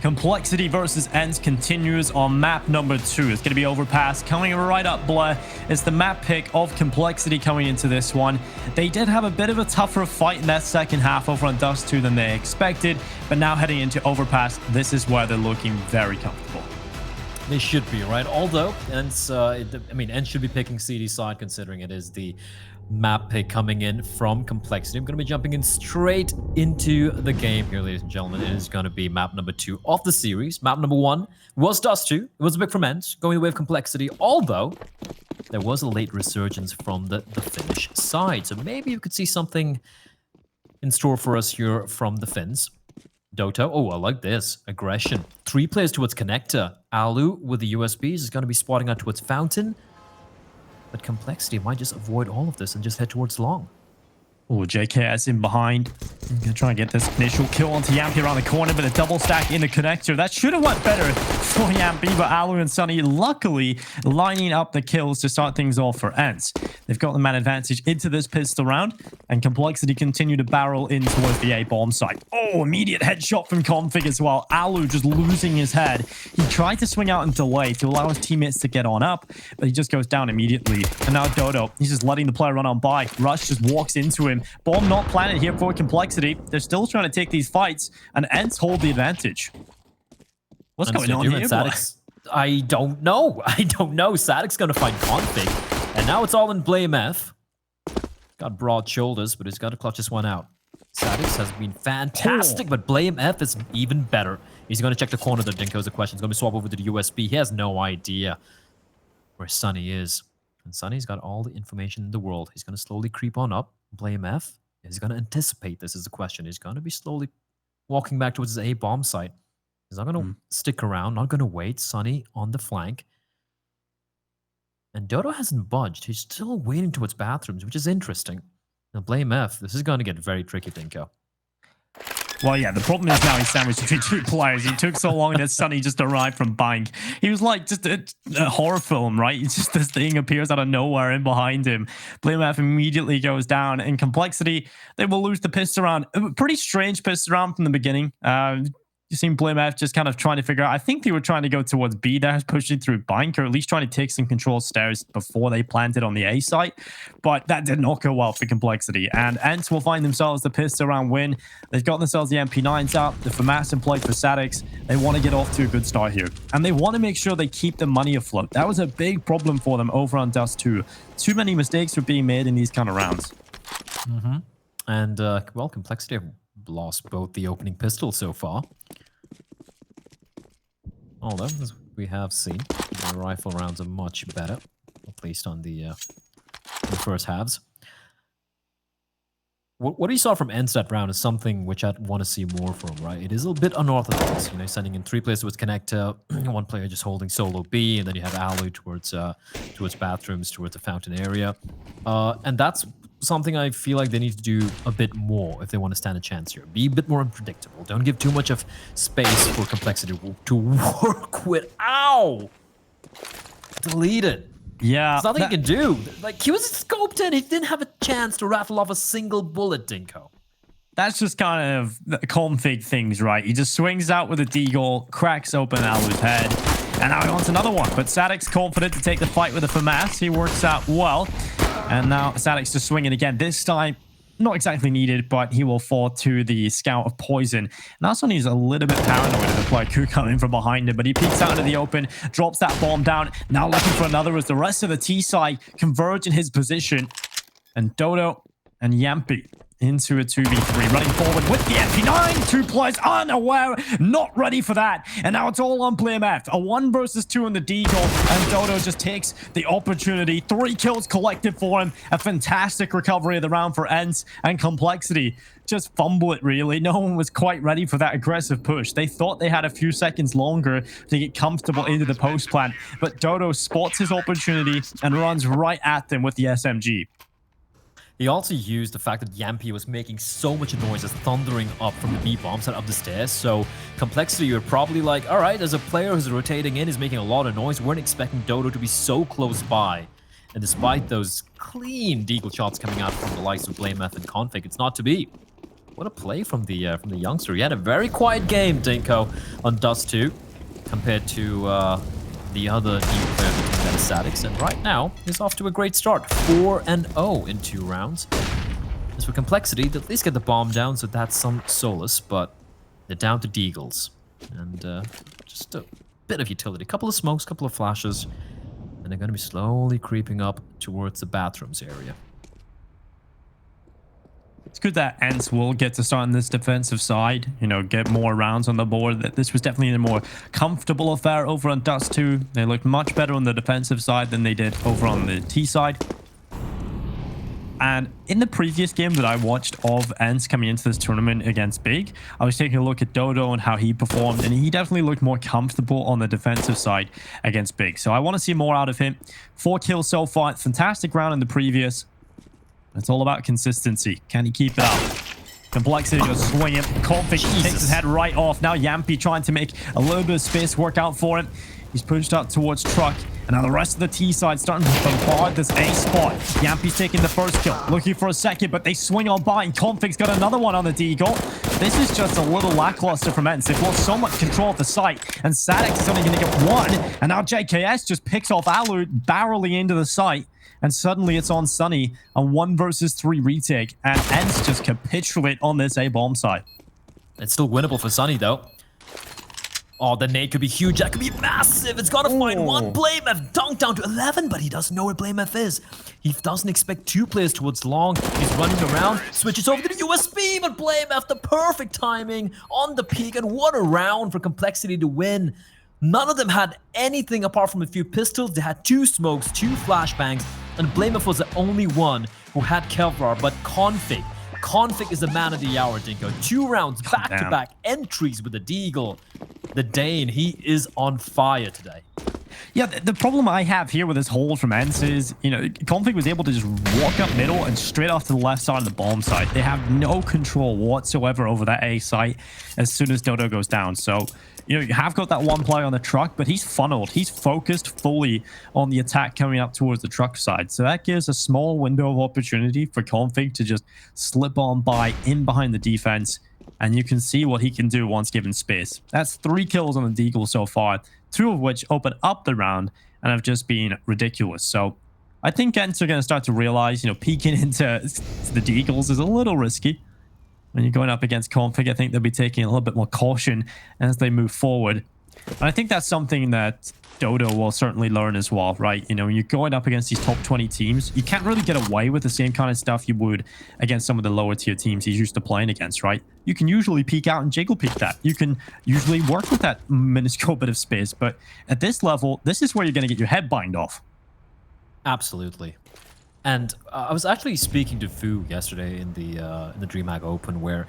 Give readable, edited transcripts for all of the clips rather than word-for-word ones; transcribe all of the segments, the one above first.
Complexity versus ENCE continues on map number 2. It's going to be Overpass. Coming right up, Blair. It's the map pick of Complexity coming into this one. They did have a bit of a tougher fight in that second half over on Dust 2 than they expected, but now heading into Overpass, this is where they're looking very comfortable. They should be, right? Although, ENCE should be picking CD side considering it is the map pick coming in from Complexity. I'm going to be jumping in straight into the game here, ladies and gentlemen. It is going to be map number 2 of the series. Map number 1 was Dust 2. It was a pick from ENCE, going away with Complexity, although there was a late resurgence from the Finnish side. So maybe you could see something in store for us here from the Finns. Doto, oh, I like this. Aggression. 3 players towards Connector. Alu with the USBs is going to be spotting out towards Fountain. But Complexity might just avoid all of this and just head towards Long. Oh, JKS in behind. I'm going to try and get this initial kill onto Yampy around the corner, but a double stack in the connector. That should have went better for Yampy, but Alu and Sunny luckily lining up the kills to start things off for ENCE. They've got the man advantage into this pistol round, and Complexity continue to barrel in towards the A bomb site. Oh, immediate headshot from Config as well. Alu just losing his head. He tried to swing out and delay to allow his teammates to get on up, but he just goes down immediately. And now Dodo, he's just letting the player run on by. Rush just walks into him. Bomb not planted here for Complexity. They're still trying to take these fights, and ENCE hold the advantage. What's going on here, Sadix? I don't know. Sadix going to find Config, and now it's all in Blame F. Got broad shoulders, but he's got to clutch this one out. Sadix has been fantastic, but Blame F is even better. He's going to check the corner that Dinko is the question. He's going to swap over to the USB. He has no idea where Sunny is. And Sunny's got all the information in the world. He's going to slowly creep on up. Blame F is going to anticipate this is the question. He's going to be slowly walking back towards his A bomb site. He's not going to stick around, not going to wait. Sunny on the flank. And Dodo hasn't budged. He's still waiting towards bathrooms, which is interesting. Now, Blame F, this is going to get very tricky, Dinko. Well, yeah, the problem is now he's sandwiched between 2 players. He took so long that Sunny just arrived from Bank. He was like just a horror film, right? It's just this thing appears out of nowhere in behind him. Blame F immediately goes down. In Complexity, they will lose the pistol round. A pretty strange pistol round from the beginning. You seen Blame F just kind of trying to figure out. I think they were trying to go towards B there, pushing through Bank, or at least trying to take some control stairs before they planted on the A site. But that did not go well for Complexity. And ENCE will find themselves the pistol round win. They've got themselves the MP9s out, the FAMAS in play for Sadix. They want to get off to a good start here. And they want to make sure they keep the money afloat. That was a big problem for them over on Dust 2. Too many mistakes were being made in these kind of rounds. And, well, Complexity have lost both the opening pistols so far. Although, as we have seen, the rifle rounds are much better, at least on the first halves. What you saw from ENCE that round is something which I'd want to see more from, right? It is a bit unorthodox, you know, sending in 3 players towards Connector, 1 player just holding solo B, and then you have Alu towards bathrooms, towards the fountain area. And that's something I feel like they need to do a bit more if they want to stand a chance here. Be a bit more unpredictable. Don't give too much of space for Complexity to work with. Ow! Deleted. Yeah. There's nothing he can do. Like, he was scoped in. He didn't have a chance to raffle off a single bullet, Dinko. That's just kind of the Config things, right? He just swings out with a deagle, cracks open Alu's head, and now he wants another one. But Sadix confident to take the fight with a FAMAS. He works out well. And now Sadix just swinging again. This time, not exactly needed, but he will fall to the Scout of Poison. And that's when he's a little bit paranoid of the player could come in from behind him, but he peeks out into the open, drops that bomb down. Now looking for another as the rest of the T side converge in his position. And Dodo and Yampy into a 2v3, running forward with the MP9. 2 players unaware, not ready for that. And now it's all on Blame F. A 1 versus 2 in the deagle, and Dodo just takes the opportunity. 3 kills collected for him. A fantastic recovery of the round for ENCE, and Complexity just fumble it, really. No one was quite ready for that aggressive push. They thought they had a few seconds longer to get comfortable into the post plant, but Dodo spots his opportunity and runs right at them with the SMG. He also used the fact that Yampy was making so much noise as thundering up from the B bomb side up the stairs. So Complexity, you're probably like, all right, as a player who's rotating in, is making a lot of noise. We weren't expecting Dodo to be so close by. And despite those clean deagle shots coming out from the likes of Blame F and Config, it's not to be. What a play from the youngster. He had a very quiet game, Dinko, on Dust 2, compared to the other new player of the team, that is Sadix. And right now, he's off to a great start. 4-0 in 2 rounds. As for Complexity, they at least get the bomb down, so that's some solace, but they're down to Deagles. And just a bit of utility. A couple of smokes, couple of flashes, and they're going to be slowly creeping up towards the bathrooms area. It's good that ENCE will get to start on this defensive side, you know, get more rounds on the board. This was definitely a more comfortable affair over on Dust 2. They looked much better on the defensive side than they did over on the T side. And in the previous game that I watched of ENCE coming into this tournament against Big, I was taking a look at Dodo and how he performed, and he definitely looked more comfortable on the defensive side against Big. So I want to see more out of him. 4 kills so far. Fantastic round in the previous. It's all about consistency. Can he keep it up? Complexity just swinging. Config takes his head right off. Now Yampy trying to make a little bit of space work out for him. He's pushed up towards Truck. And now the rest of the T side starting to bombard this A spot. Yampy's taking the first kill. Looking for a second, but they swing on by. And Config's got another one on the Deagle. This is just a little lackluster from ENCE. They've lost so much control of the site. And Sadix is only going to get 1. And now JKS just picks off Alu barreling into the site. And suddenly it's on Sunny. A 1 versus 3 retake. And ENCE just capitulate on this A bomb side. It's still winnable for Sunny, though. Oh, the nade could be huge. That could be massive. It's got to find 1. BlameF dunked down to 11, but he doesn't know where BlameF is. He doesn't expect 2 players towards long. He's running around, switches over to the USB, but BlameF, the perfect timing on the peak. And what a round for Complexity to win. None of them had anything apart from a few pistols. They had 2 smokes, 2 flashbangs, and BlameF was the only one who had Kevlar, but Config is the man of the hour, Dinko. 2 rounds, back-to-back entries with the Deagle. The Dane, he is on fire today. Yeah, the problem I have here with this hold from ENCE is, you know, Config was able to just walk up middle and straight off to the left side of the bomb site. They have no control whatsoever over that A site as soon as Dodo goes down. So, you know, you have got that 1 player on the truck, but he's funneled. He's focused fully on the attack coming up towards the truck side. So that gives a small window of opportunity for Config to just slip on by in behind the defense. And you can see what he can do once given space. That's 3 kills on the Deagle so far, 2 of which open up the round and have just been ridiculous. So I think ENCE are going to start to realize, you know, peeking into the Deagles is a little risky. When you're going up against Config, I think they'll be taking a little bit more caution as they move forward. And I think that's something that Dodo will certainly learn as well, right? You know, when you're going up against these top 20 teams, you can't really get away with the same kind of stuff you would against some of the lower tier teams he's used to playing against, right? You can usually peek out and jiggle peek that. You can usually work with that minuscule bit of space, but at this level, this is where you're going to get your head banged off. Absolutely. And I was actually speaking to Fu yesterday in the DreamHack Open, where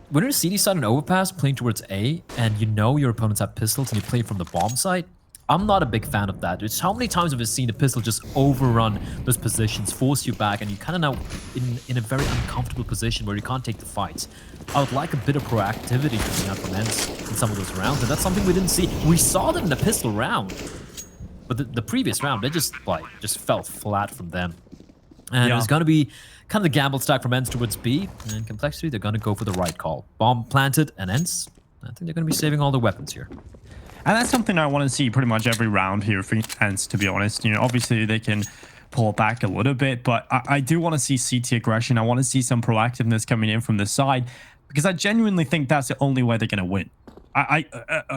when you're a CD side and Overpass playing towards A, and you know your opponents have pistols and you play from the bomb site, I'm not a big fan of that. It's how many times have I seen a pistol just overrun those positions, force you back, and you kind of now in a very uncomfortable position where you can't take the fights. I would like a bit of proactivity coming out from ENCE in some of those rounds, and that's something we didn't see. We saw them in the pistol round, but the previous round, they just fell flat from them. And it's going to be kind of the gamble stack from ENCE towards B, and Complexity, they're going to go for the right call. Bomb planted, and ENCE, I think they're going to be saving all the weapons here. And that's something I want to see pretty much every round here for ENCE, to be honest. You know, obviously they can pull back a little bit, but I do want to see CT aggression. I want to see some proactiveness coming in from this side, because I genuinely think that's the only way they're going to win.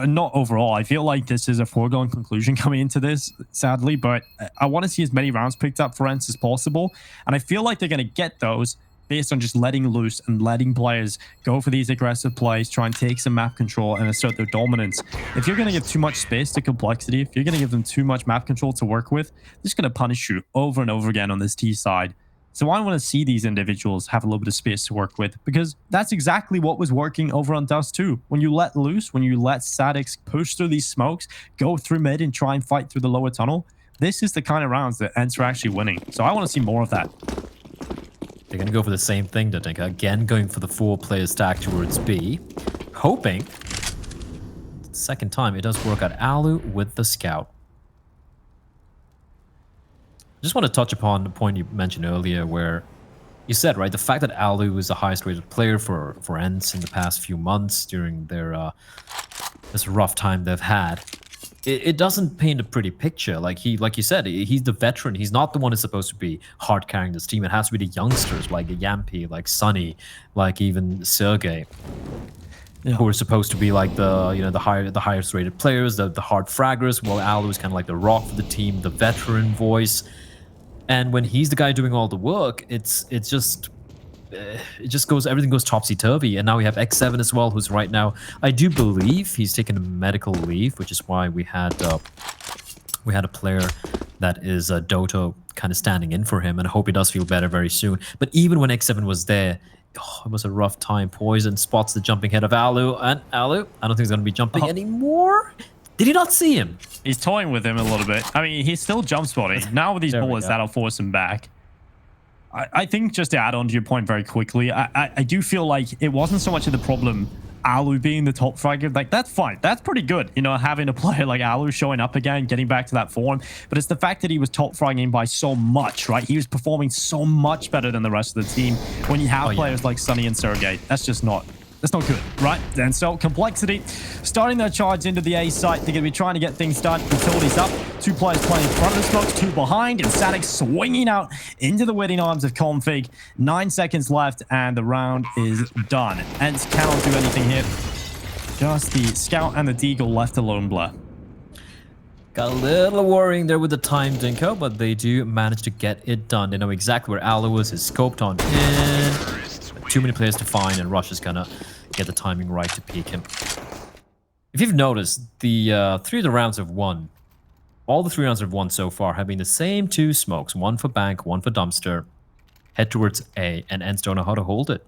Not overall. I feel like this is a foregone conclusion coming into this, sadly, but I want to see as many rounds picked up for ENCE as possible. And I feel like they're going to get those based on just letting loose and letting players go for these aggressive plays, try and take some map control and assert their dominance. If you're going to give too much space to Complexity, if you're going to give them too much map control to work with, they're just going to punish you over and over again on this T side. So I want to see these individuals have a little bit of space to work with, because that's exactly what was working over on Dust 2. When you let loose, when you let Sadix push through these smokes, go through mid and try and fight through the lower tunnel, this is the kind of rounds that ENCE are actually winning. So I want to see more of that. They're going to go for the same thing, Dinka. Again, going for the 4-player stack towards B, hoping second time it does work out. Alu with the scout. Just want to touch upon the point you mentioned earlier, where You said, right, the fact that Alu was the highest rated player for ENCE in the past few months during their this rough time they've had, it doesn't paint a pretty picture. Like you said, he's the veteran. He's not the one who's supposed to be hard carrying this team. It has to be the youngsters like Yampi, like Sunny, like even Sergey, who are supposed to be like the highest rated players, the hard fraggers. While Alu is kind of like the rock for the team, the veteran voice. And when he's the guy doing all the work, it just goes, everything goes topsy-turvy. And now we have X7 as well, who's right now, I do believe he's taken a medical leave, which is why we had a player that is Doto kind of standing in for him, and I hope he does feel better very soon. But even when X7 was there, it was a rough time. Poison spots the jumping head of Alu, and Alu, I don't think he's going to be jumping anymore. Did he not see him? He's toying with him a little bit. I mean, he's still jump spotting. Now with these bullets, that'll force him back. I think just to add on to your point very quickly, I do feel like it wasn't so much of the problem Alu being the top fragger. Like, that's fine. That's pretty good, you know, having a player like Alu showing up again, getting back to that form. But it's the fact that he was top fragging by so much, right? He was performing so much better than the rest of the team when you have players like Sunny and Sergey. That's just not... That's not good, right? And so Complexity starting their charge into the A site. They're going to be trying to get things done. Utilities up. 2 players playing in front of the smokes, 2 behind. And Static swinging out into the waiting arms of Config. 9 seconds left, and the round is done. ENCE cannot do anything here. Just the Scout and the Deagle left alone, Blur. Got a little worrying there with the time, Dinko, but they do manage to get it done. They know exactly where Alu is. Is scoped on in. Too many players to find, and Rush is gonna get the timing right to peek him. If you've noticed, the 3 of the rounds have won. All the 3 rounds have won so far have been the same 2 smokes. 1 for bank, 1 for dumpster. Head towards A, and ENCE don't know how to hold it.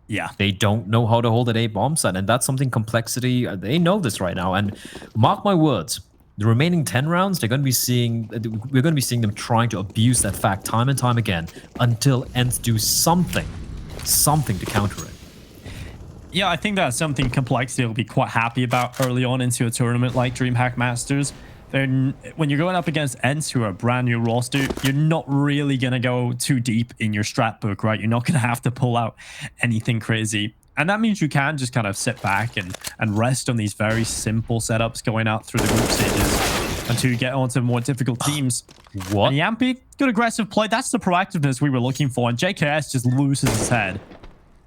Yeah. They don't know how to hold at A bomb site, and that's something Complexity, they know this right now. And mark my words, the remaining 10 rounds, we're going to be seeing them trying to abuse that fact time and time again until ENCE do something to counter it. Yeah, I think that's something Complexity will be quite happy about early on into a tournament like DreamHack Masters. When you're going up against ENCE, who are a brand new roster, you're not really going to go too deep in your strat book, right? You're not going to have to pull out anything crazy. And that means you can just kind of sit back and rest on these very simple setups going out through the group stages until you get onto more difficult teams. What? And Yampi, good aggressive play. That's the proactiveness we were looking for. And JKS just loses his head.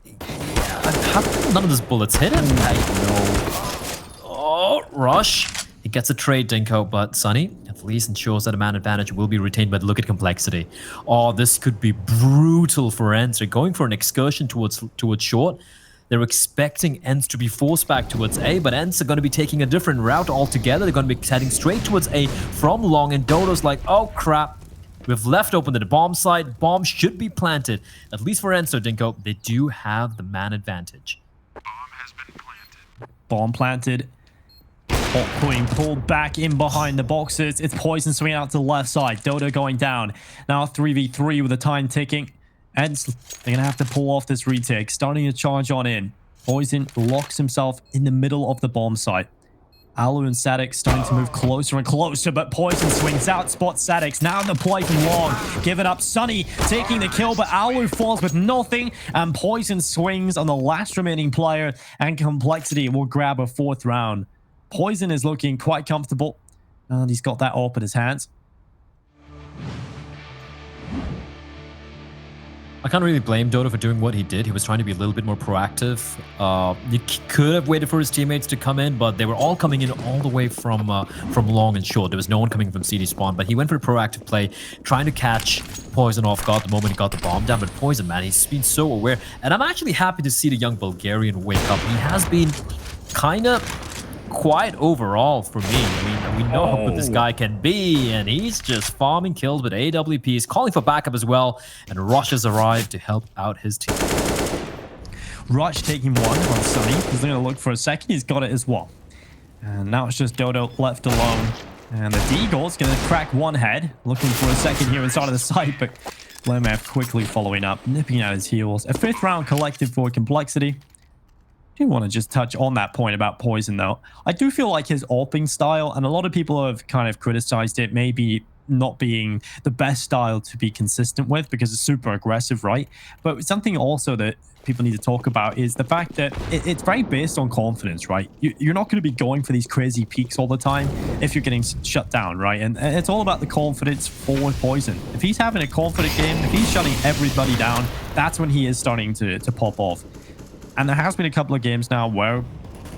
Yeah, how come none of those bullets hit him? I know. Oh, Rush. He gets a trade, Dinko, but Sunny at least ensures that a man advantage will be retained. But look at Complexity. Oh, this could be brutal for ENCE. They're going for an excursion towards short. They're expecting ENCE to be forced back towards A, but ENCE are going to be taking a different route altogether. They're going to be heading straight towards A from long, and Dodo's like, oh crap, we've left open the bomb site. Bomb should be planted. At least for ENCE, Dinko, they do have the man advantage. Bomb has been planted. Bomb planted. Hot being pulled back in behind the boxes. It's Poison swinging out to the left side. Dodo going down. Now 3v3 with the time ticking. ENCE, they're going to have to pull off this retake. Starting to charge on in. Poison locks himself in the middle of the bomb site. Alu and Sadix starting to move closer and closer, but Poison swings out, spots Sadix. Now the play from long. Give it up. Sunny taking the kill, but Alu falls with nothing, and Poison swings on the last remaining player, and Complexity will grab a 4th round. Poison is looking quite comfortable, and he's got that AWP in his hands. I can't really blame Dodo for doing what he did. He was trying to be a little bit more proactive. You could have waited for his teammates to come in, but they were all coming in all the way from long and short. There was no one coming from CD spawn, but he went for a proactive play, trying to catch Poison off guard the moment he got the bomb down. But Poison, man, he's been so aware. And I'm actually happy to see the young Bulgarian wake up. He has been kind of quiet overall for me. I mean, we know how good this guy can be, and he's just farming kills with AWP. He's calling for backup as well, and Rush has arrived to help out his team. Rush taking 1 on Sunny. He's going to look for a second. He's got it as well. And now it's just Dodo left alone. And the Deagle's going to crack 1 head. Looking for a second here inside of the site, but Lemaf quickly following up, nipping at his heels. A 5th round collected for Complexity. I do want to just touch on that point about Poison, though. I do feel like his AWPing style, and a lot of people have kind of criticized it, maybe not being the best style to be consistent with because it's super aggressive, right? But something also that people need to talk about is the fact that it's very based on confidence, right? You're not going to be going for these crazy peaks all the time if you're getting shut down, right? And it's all about the confidence for Poison. If he's having a confident game, if he's shutting everybody down, that's when he is starting to pop off. And there has been a couple of games now where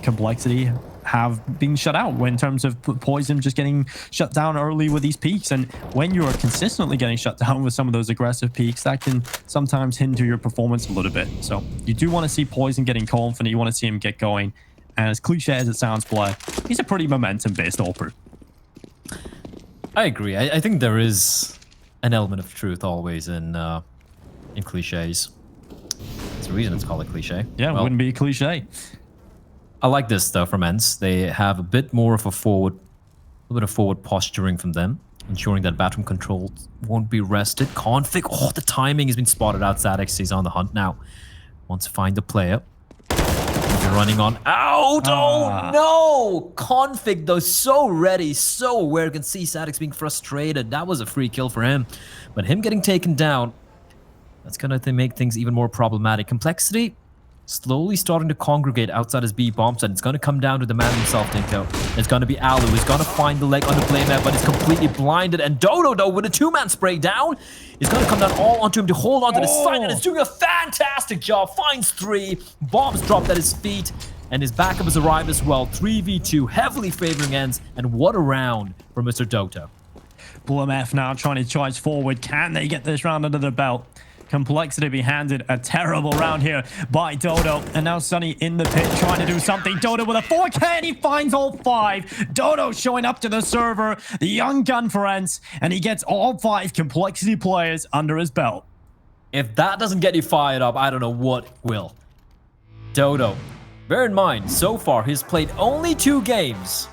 Complexity have been shut out in terms of Poison just getting shut down early with these peaks. And when you're consistently getting shut down with some of those aggressive peaks, that can sometimes hinder your performance a little bit. So you do want to see Poison getting confident. You want to see him get going. And as cliche as it sounds, Blair, he's a pretty momentum-based AWPer. I agree. I think there is an element of truth always in cliches. There's a reason it's called a cliche. Yeah, it wouldn't be a cliche. I like this though from ENCE. They have a bit more of a little bit of forward posturing from them, ensuring that bathroom control won't be rested. Config, oh, the timing has been spotted out. Sadix, he's on the hunt now. Wants to find the player. They're running on out. Oh no! Config though, so ready, so aware. You can see Sadix being frustrated. That was a free kill for him, but him getting taken down, that's gonna make things even more problematic. Complexity slowly starting to congregate outside his B bomb site. It's going to come down to the man himself, Dinko. It's going to be Alu. He's going to find the leg on the playmat, but he's completely blinded. And Dodo, though, with a two-man spray down, is going to come down all onto him to hold on to the side, and is doing a fantastic job. Finds 3. Bombs dropped at his feet, and his backup has arrived as well. 3v2, heavily favoring ENCE, and what a round for Mr. Doto. BlueMF now trying to charge forward. Can they get this round under the belt? Complexity be handed a terrible round here by Dodo. And now Sunny in the pit trying to do something. Dodo with a 4K and he finds all 5. Dodo showing up to the server, the young gun for ENCE, and he gets all 5 Complexity players under his belt. If that doesn't get you fired up, I don't know what will. Dodo, bear in mind, so far he's played only 2 games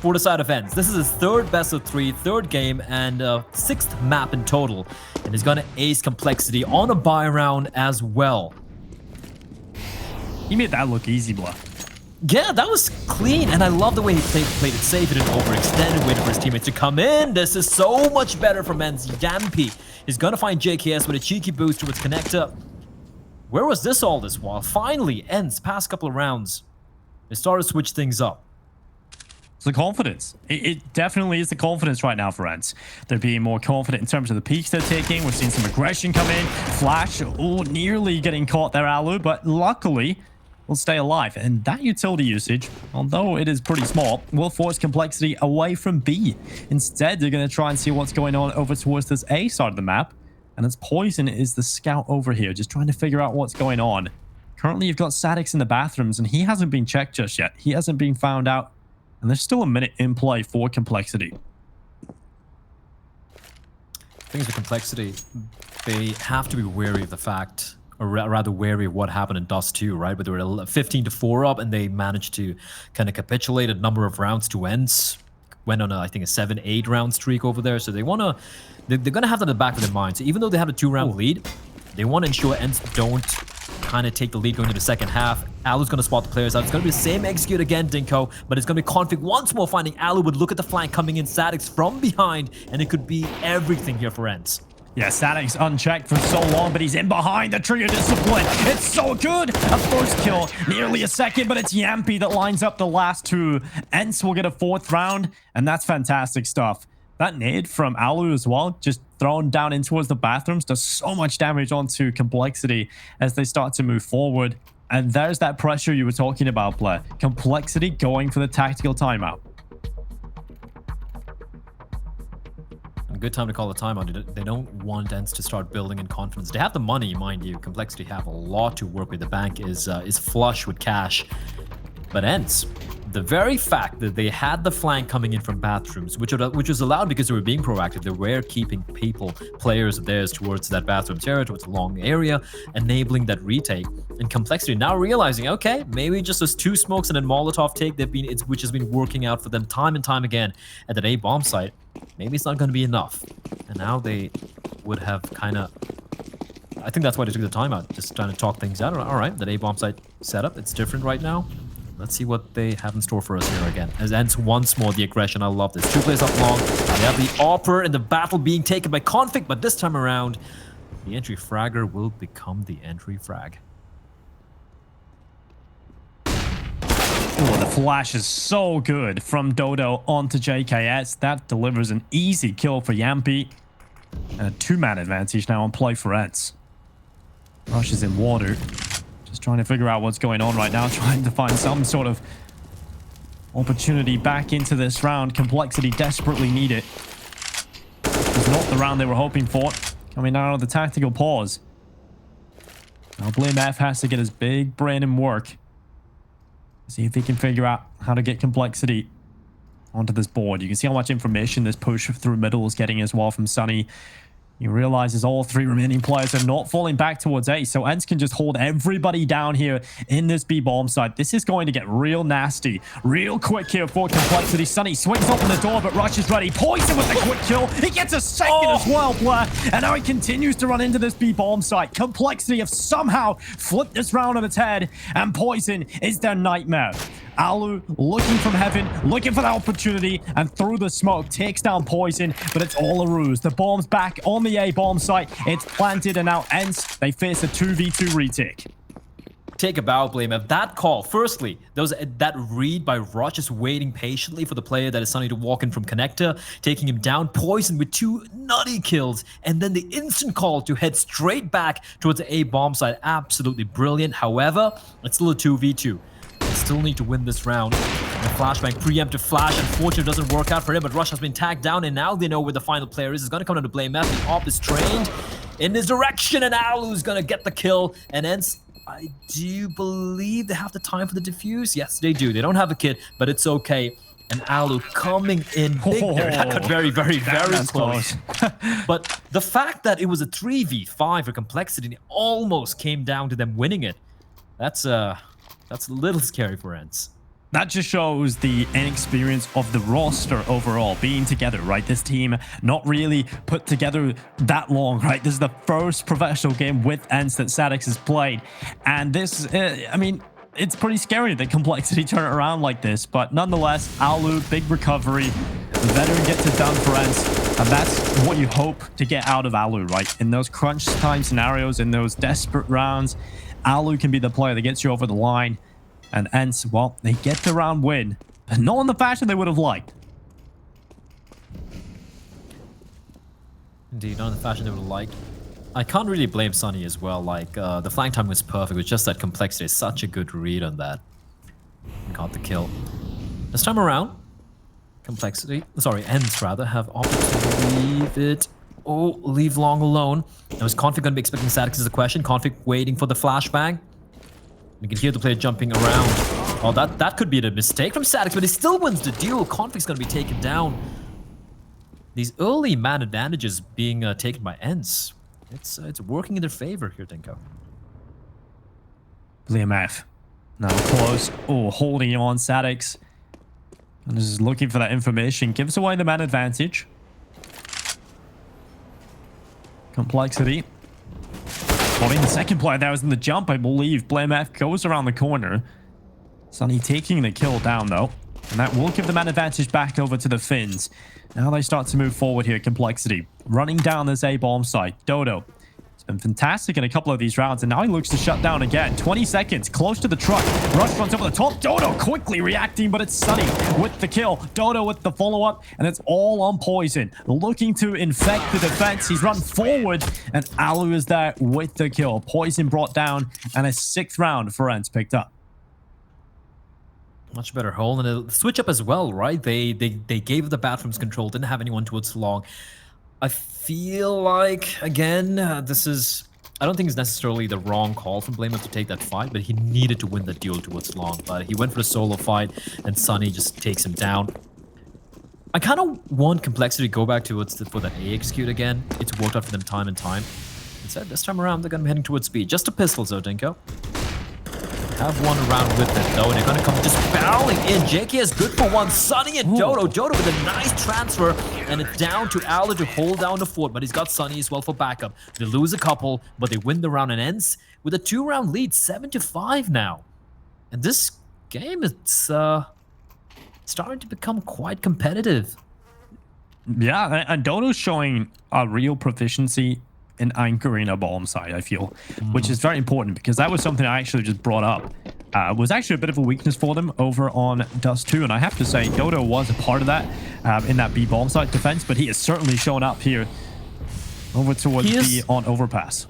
for the side of ENCE. This is his 3rd best of 3, 3rd game, and 6th map in total. And he's gonna ace Complexity on a buy round as well. He made that look easy, bro. Yeah, that was clean, and I love the way he played it safe. He didn't overextend, waited for his teammates to come in. This is so much better from ENCE. Yampy is gonna find JKS with a cheeky boost towards Connector. Where was this all this while? Finally, ENCE, past couple of rounds, they started to switch things up. It's the confidence. It definitely is the confidence right now for ENCE. They're being more confident in terms of the peaks they're taking. We've seen some aggression come in. Flash, nearly getting caught there, Alu, but luckily will stay alive. And that utility usage, although it is pretty small, will force Complexity away from B. Instead, they're going to try and see what's going on over towards this A side of the map. And it's Poison is the scout over here, just trying to figure out what's going on. Currently, you've got Sadix in the bathrooms, and he hasn't been checked just yet. He hasn't been found out. And there's still a minute in play for Complexity. Things with Complexity, they have to be wary of the fact, or rather wary of what happened in Dust 2, right? But they were 15-4 up, and they managed to kind of capitulate a number of rounds to ENCE. Went on, I think, a 7-8 round streak over there. So they want to, they're going to have that in the back of their mind. So even though they have a 2-round lead, they want to ensure ENCE don't kind of take the lead going into the second half. Alu's going to spot the players out. It's going to be the same execute again, Dinko, but it's going to be Config once more, finding Alu would look at the flank coming in, Sadix from behind, and it could be everything here for ENCE. Yeah, Sadix unchecked for so long, but he's in behind the tree of discipline. It's so good. A first kill, nearly a second, but it's Yampy that lines up the last 2. ENCE will get a 4th round, and that's fantastic stuff. That nade from Alu as well, just thrown down in towards the bathrooms, does so much damage onto Complexity as they start to move forward. And there's that pressure you were talking about, Blair. Complexity going for the tactical timeout. A good time to call a timeout. They don't want ENCE to start building in confidence. They have the money, mind you. Complexity have a lot to work with. The bank is flush with cash. But ENCE, the very fact that they had the flank coming in from bathrooms, which was allowed because they were being proactive, they were keeping players of theirs towards that bathroom area, towards a long area, enabling that retake. And Complexity now realizing, okay, maybe just those 2 smokes and then Molotov take which has been working out for them time and time again at that A bomb site. Maybe it's not going to be enough. And now they would have kind of, I think that's why they took the timeout, just trying to talk things out. All right, that A bomb site setup, it's different right now. Let's see what they have in store for us here again. As ENCE once more the aggression. I love this. 2 players up long. They have the Opera in the battle being taken by Config, but this time around, the entry fragger will become the entry frag. Oh, the flash is so good from Dodo onto JKS. That delivers an easy kill for Yampy. And a 2-man advantage now on play for ENCE. Rush is in water. Just trying to figure out what's going on right now. Trying to find some sort of opportunity back into this round. Complexity desperately need it. It's not the round they were hoping for. Coming out of the tactical pause. Now BlameF has to get his big brain in work. See if he can figure out how to get Complexity onto this board. You can see how much information this push through middle is getting as well from Sunny. He realizes all 3 remaining players are not falling back towards A, so ENCE can just hold everybody down here in this B bomb site. This is going to get real nasty, real quick here for Complexity. Sunny swings open the door, but Rush is ready. Poison with the quick kill. He gets a second as well, Blair, and now he continues to run into this B bomb site. Complexity have somehow flipped this round on its head, and Poison is their nightmare. Alu looking from heaven, looking for that opportunity, and through the smoke takes down Poison, but it's all a ruse. The bomb's back on the A bomb site. It's planted, and now ENCE, they face a 2v2 retake. Take a bow, BlameF. That call, firstly, there was that read by Rush just waiting patiently for the player that is Sunny to walk in from connector, taking him down. Poison with 2 nutty kills, and then the instant call to head straight back towards the A bomb site. Absolutely brilliant. However, it's still a 2v2. Still need to win this round. The flashbang, preemptive flash, unfortunately doesn't work out for him, but Rush has been tagged down, and now they know where the final player is. It's going to come down to BlameF. The op is trained in his direction, and Alu's going to get the kill. And ENCE, I do believe they have the time for the defuse. Yes, they do. They don't have the kit, but it's okay. And Alu coming in big there. That got very, very, very close. But the fact that it was a 3v5 for Complexity, and it almost came down to them winning it, that's a little scary for ENCE. That just shows the inexperience of the roster overall being together, right? This team not really put together that long, right? This is the first professional game with ENCE that Sadix has played. And this, I mean, it's pretty scary that Complexity turn it around like this. But nonetheless, Alu, big recovery. The veteran gets it done for ENCE. And that's what you hope to get out of Alu, right? In those crunch time scenarios, in those desperate rounds, Alu can be the player that gets you over the line. And ENCE, well, they get the round win, but not in the fashion they would have liked. Indeed, not in the fashion they would have liked. I can't really blame Sunny as well. Like, the flank time was perfect. It was just that Complexity is such a good read on that. Got the kill. This time around, ENCE rather, have opted to leave it. Oh, leave long alone. Now, is Config going to be expecting Sadix is the question? Config waiting for the flashbang. You can hear the player jumping around. Oh, that could be the mistake from Sadix, but he still wins the duel. Config's going to be taken down. These early man advantages being taken by ENCE. It's working in their favor here, Dinko. BlameF now close. Oh, holding on Sadix. And just looking for that information. Gives away the man advantage. Complexity. I mean, the second player that was in the jump, I believe. BlameF goes around the corner. Sunny taking the kill down, though. And that will give the man advantage back over to the Finns. Now they start to move forward here. Complexity running down this A bomb site. Dodo. It's been fantastic in a couple of these rounds, and now he looks to shut down again. 20 seconds, close to the truck. Rush runs over the top. Dodo quickly reacting, but it's Sunny with the kill. Dodo with the follow-up, and it's all on Poison. Looking to infect the defense. He's run forward, and Alu is there with the kill. Poison brought down, and a 6th round for ENCE picked up. Much better hole, and a switch up as well, right? They gave the bathrooms control, didn't have anyone towards long. I feel like, again, this is... I don't think it's necessarily the wrong call from BlameF to take that fight, but he needed to win the duel towards long. But he went for the solo fight, and Sunny just takes him down. I kind of want Complexity to go back towards for that A execute again. It's worked out for them time and time. Instead, this time around, they're going to be heading towards speed. Just a pistol, though, Dinko. Have one around with it, though. They're going to come just barreling in. JK is good for one. Sunny and Dodo. Dodo with a nice transfer. And it's down to Alu to hold down the fort. But he's got Sunny as well for backup. They lose a couple, but they win the round and ENCE with a 2-round lead. 7-5 now. And this game is starting to become quite competitive. Yeah, and Dodo's showing a real proficiency in anchoring a bomb site, I feel, which is very important because that was something I actually just brought up. Was actually a bit of a weakness for them over on Dust 2, and I have to say Dodo was a part of that in that B bomb site defense, but he has certainly shown up here over towards B on Overpass.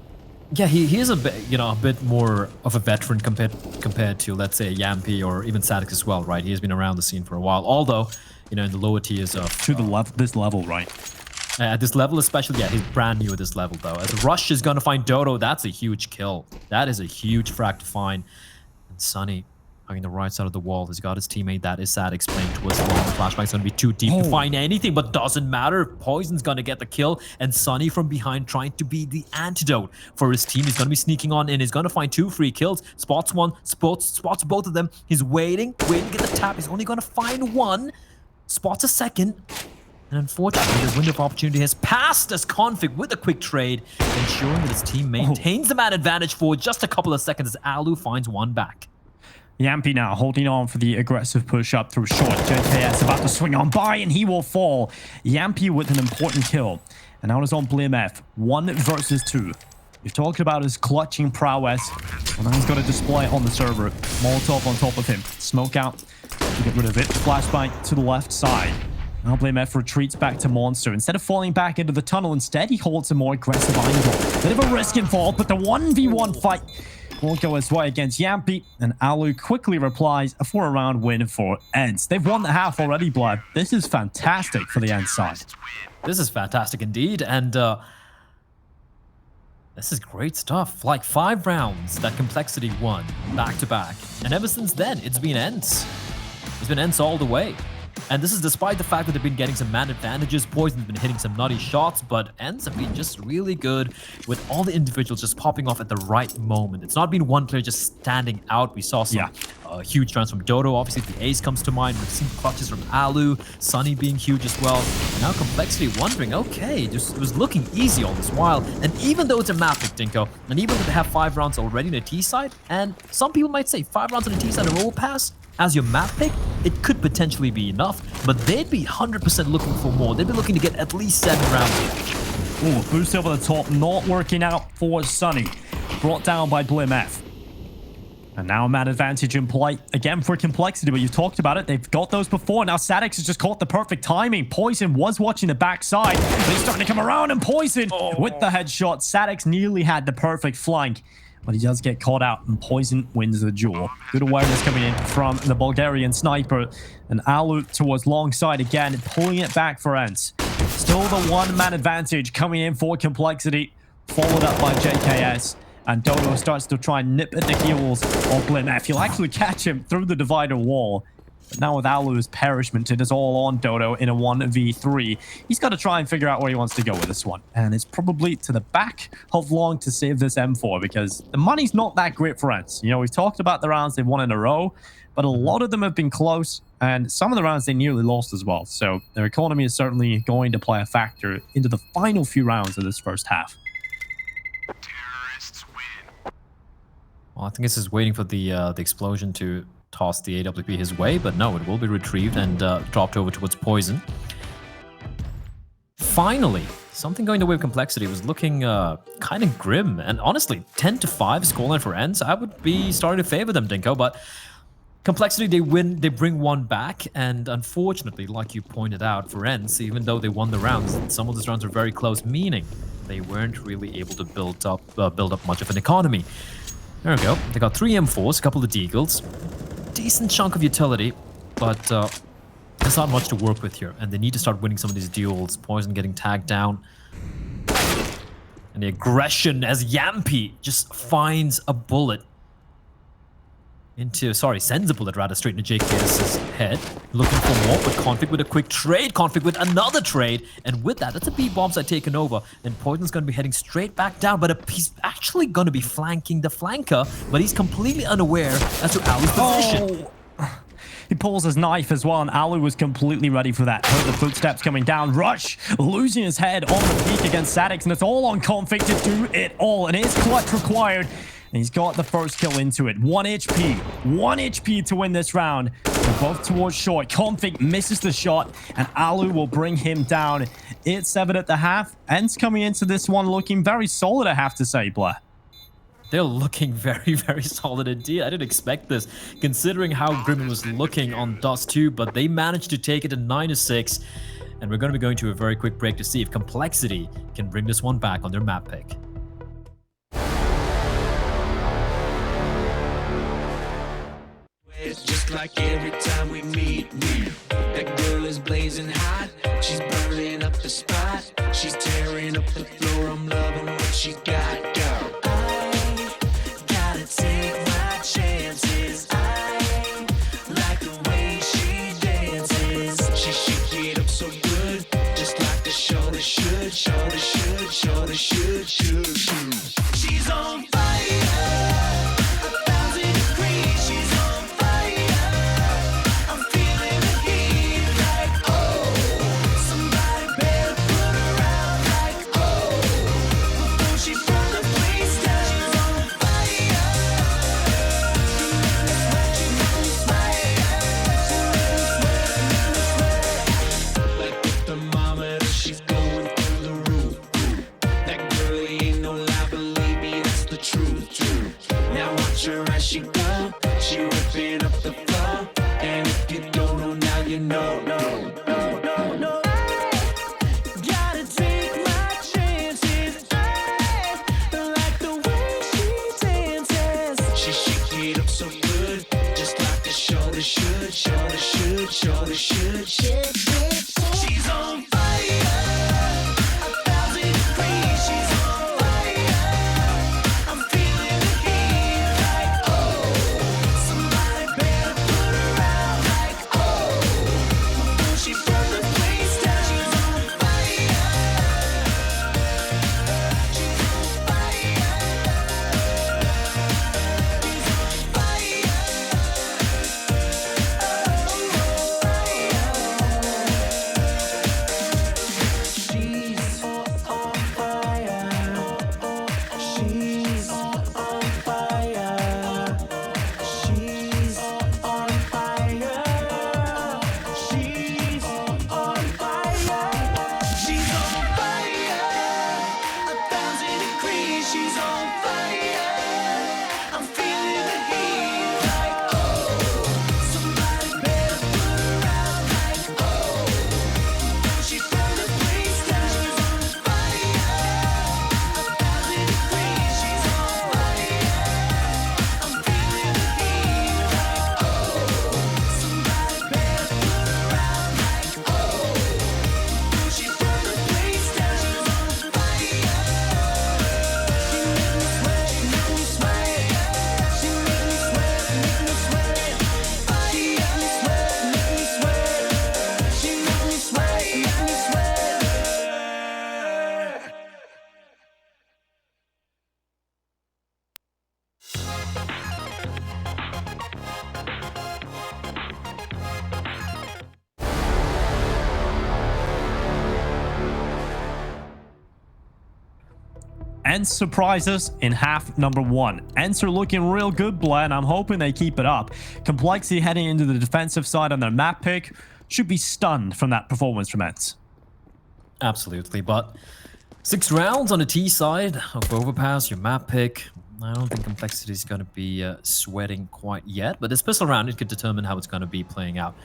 Yeah, he is a bit, a bit more of a veteran compared to, let's say, Yampy or even Sadix as well, right? He has been around the scene for a while, although, in the lower tiers of... To this level, right? At this level especially, yeah, he's brand new at this level, though. As Rush is going to find Dodo, that's a huge kill. That is a huge frag to find. And Sunny, on the right side of the wall, has got his teammate, that is Sadix, playing towards the wall. The flashbang's going to be too deep to find anything, but doesn't matter. Poison's going to get the kill, and Sunny from behind trying to be the antidote for his team. He's going to be sneaking on in. He's going to find 2 free kills. Spots one, spots both of them. He's waiting to get the tap. He's only going to find one. Spots a second. And unfortunately, the window of opportunity has passed as Config with a quick trade, ensuring that his team maintains the man advantage for just a couple of seconds as Alu finds one back. Yampy now holding on for the aggressive push up through short. JKS about to swing on by, and he will fall. Yampy with an important kill. And now it's on BlameF. 1 versus 2. We've talked about his clutching prowess. And now he's got a display on the server. Molotov on top of him. Smoke out to get rid of it. Flashbang to the left side. Now BlameF retreats back to Monster. Instead of falling back into the tunnel, instead he holds a more aggressive angle. Bit of a risk involved, but the 1v1 fight won't go his way against Yampy. And Alu quickly replies for a round win for ENCE. They've won the half already, Blood. This is fantastic for the ENCE side. This is fantastic indeed, and this is great stuff. Like 5 rounds that Complexity won back to back. And ever since then, it's been ENCE. It's been ENCE all the way. And this is despite the fact that they've been getting some man advantages. Poison's been hitting some nutty shots, but ENCE have been just really good with all the individuals just popping off at the right moment. It's not been one player just standing out. We saw some huge runs from Dodo. Obviously, the ace comes to mind. We've seen clutches from Alu, Sunny being huge as well. And now Complexity wondering, okay, it was looking easy all this while. And even though it's a map pick, Dinko, and even though they have 5 rounds already in a T side, and some people might say 5 rounds on a T side of Overpass, as your map pick, it could potentially be enough, but they'd be 100% looking for more. They'd be looking to get at least 7 rounds each. Ooh, boost over the top, not working out for Sunny. Brought down by BlameF. And now a man advantage in play again for Complexity, but you've talked about it. They've got those before. Now Sadix has just caught the perfect timing. Poison was watching the backside, but he's starting to come around, and Poison with the headshot. Sadix nearly had the perfect flank, but he does get caught out, and Poison wins the duel. Good awareness coming in from the Bulgarian sniper. And Alu towards long side again, pulling it back for ENCE. Still the 1-man advantage coming in for Complexity, followed up by JKS. And Dodo starts to try and nip at the heels of BlameF. He'll actually catch him through the divider wall. But now with Alu's perishment, it is all on Dodo in a 1v3. He's got to try and figure out where he wants to go with this one. And it's probably to the back of long to save this M4, because the money's not that great for ENCE. We've talked about the rounds they've won in a row, but a lot of them have been close, and some of the rounds they nearly lost as well. So their economy is certainly going to play a factor into the final few rounds of this first half. Terrorists win. Well, I think this is waiting for the explosion to toss the AWP his way, but no, it will be retrieved and dropped over towards Poison. Finally, something going the way of Complexity. Was looking kind of grim, and honestly, 10-5 scoreline for ENCE, I would be starting to favor them, Dinko, but Complexity, they win, they bring one back, and unfortunately, like you pointed out, for ENCE, even though they won the rounds, some of those rounds were very close, meaning they weren't really able to build up much of an economy. There we go. They got 3 M4s, a couple of Deagles, decent chunk of utility, but there's not much to work with here, and they need to start winning some of these duels. Poison getting tagged down, and the aggression as Yampy just finds a bullet sends a bullet rather straight into JKS's head. Looking for more, but Config with a quick trade. Config with another trade. And with that, that's a B-bomb side taken over. And Poison's going to be heading straight back down, but he's actually going to be flanking the flanker, but he's completely unaware as to Alu's position. He pulls his knife as well, and Alu was completely ready for that. Heard the footsteps coming down. Rush losing his head on the peak against Sadix, and it's all on Config to do it all. And it is clutch required. And he's got the first kill into it. 1 HP. 1 HP to win this round. They're both towards short. Config misses the shot, and Alu will bring him down. It's 7 at the half. ENCE coming into this one looking very solid, I have to say, Blair. They're looking very, very solid indeed. I didn't expect this, considering how grim it was looking on Dust 2, but they managed to take it to 9-6. And we're going to be going to a very quick break to see if Complexity can bring this one back on their map pick. Just like every time we meet, that girl is blazing hot. She's burning up the spot. She's tearing up the floor. I'm loving what she's got. Go. I gotta take my chances. I like the way she dances. She shake it up so good, just like the shoulder should. Shoulder should. Shoulder should. She's on fire. She go, she ripping up the floor. And if you don't know now, you know. No. Gotta take my chances. I like the way she dances. She shake it up so good, just like the shoulder should. Shoulder should. Shoulder should. She's on fire. 1,000 degrees. She's on fire. I'm feeling the heat like, oh, somebody better put her out like, oh, before she burn the place down. She's on fire. She's on fire. She's on fire. She's on fire. She's on fire. She's on fire. She's on fire. She's on fire. 1,000 degrees. She's on fire. I'm feeling the heat like, oh, somebody better put her out like, oh, before she burn the place down. She's on fire. 1,000 degrees. She's on fire. I'm feeling the heat like, oh, somebody better put her out like, oh, before she burn the place down. She's on fire. She make me sweat, make me sweat. She make me sweat, make me sweat. She make me sweat, make me sweat. She make me sweat, make me sweat. ENCE surprised us in half number 1. ENCE are looking real good, Blair, and I'm hoping they keep it up. Complexity heading into the defensive side on their map pick should be stunned from that performance from ENCE. Absolutely, but 6 rounds on the T side of Overpass, your map pick. I don't think Complexity is going to be sweating quite yet, but this pistol round, it could determine how it's going to be playing out.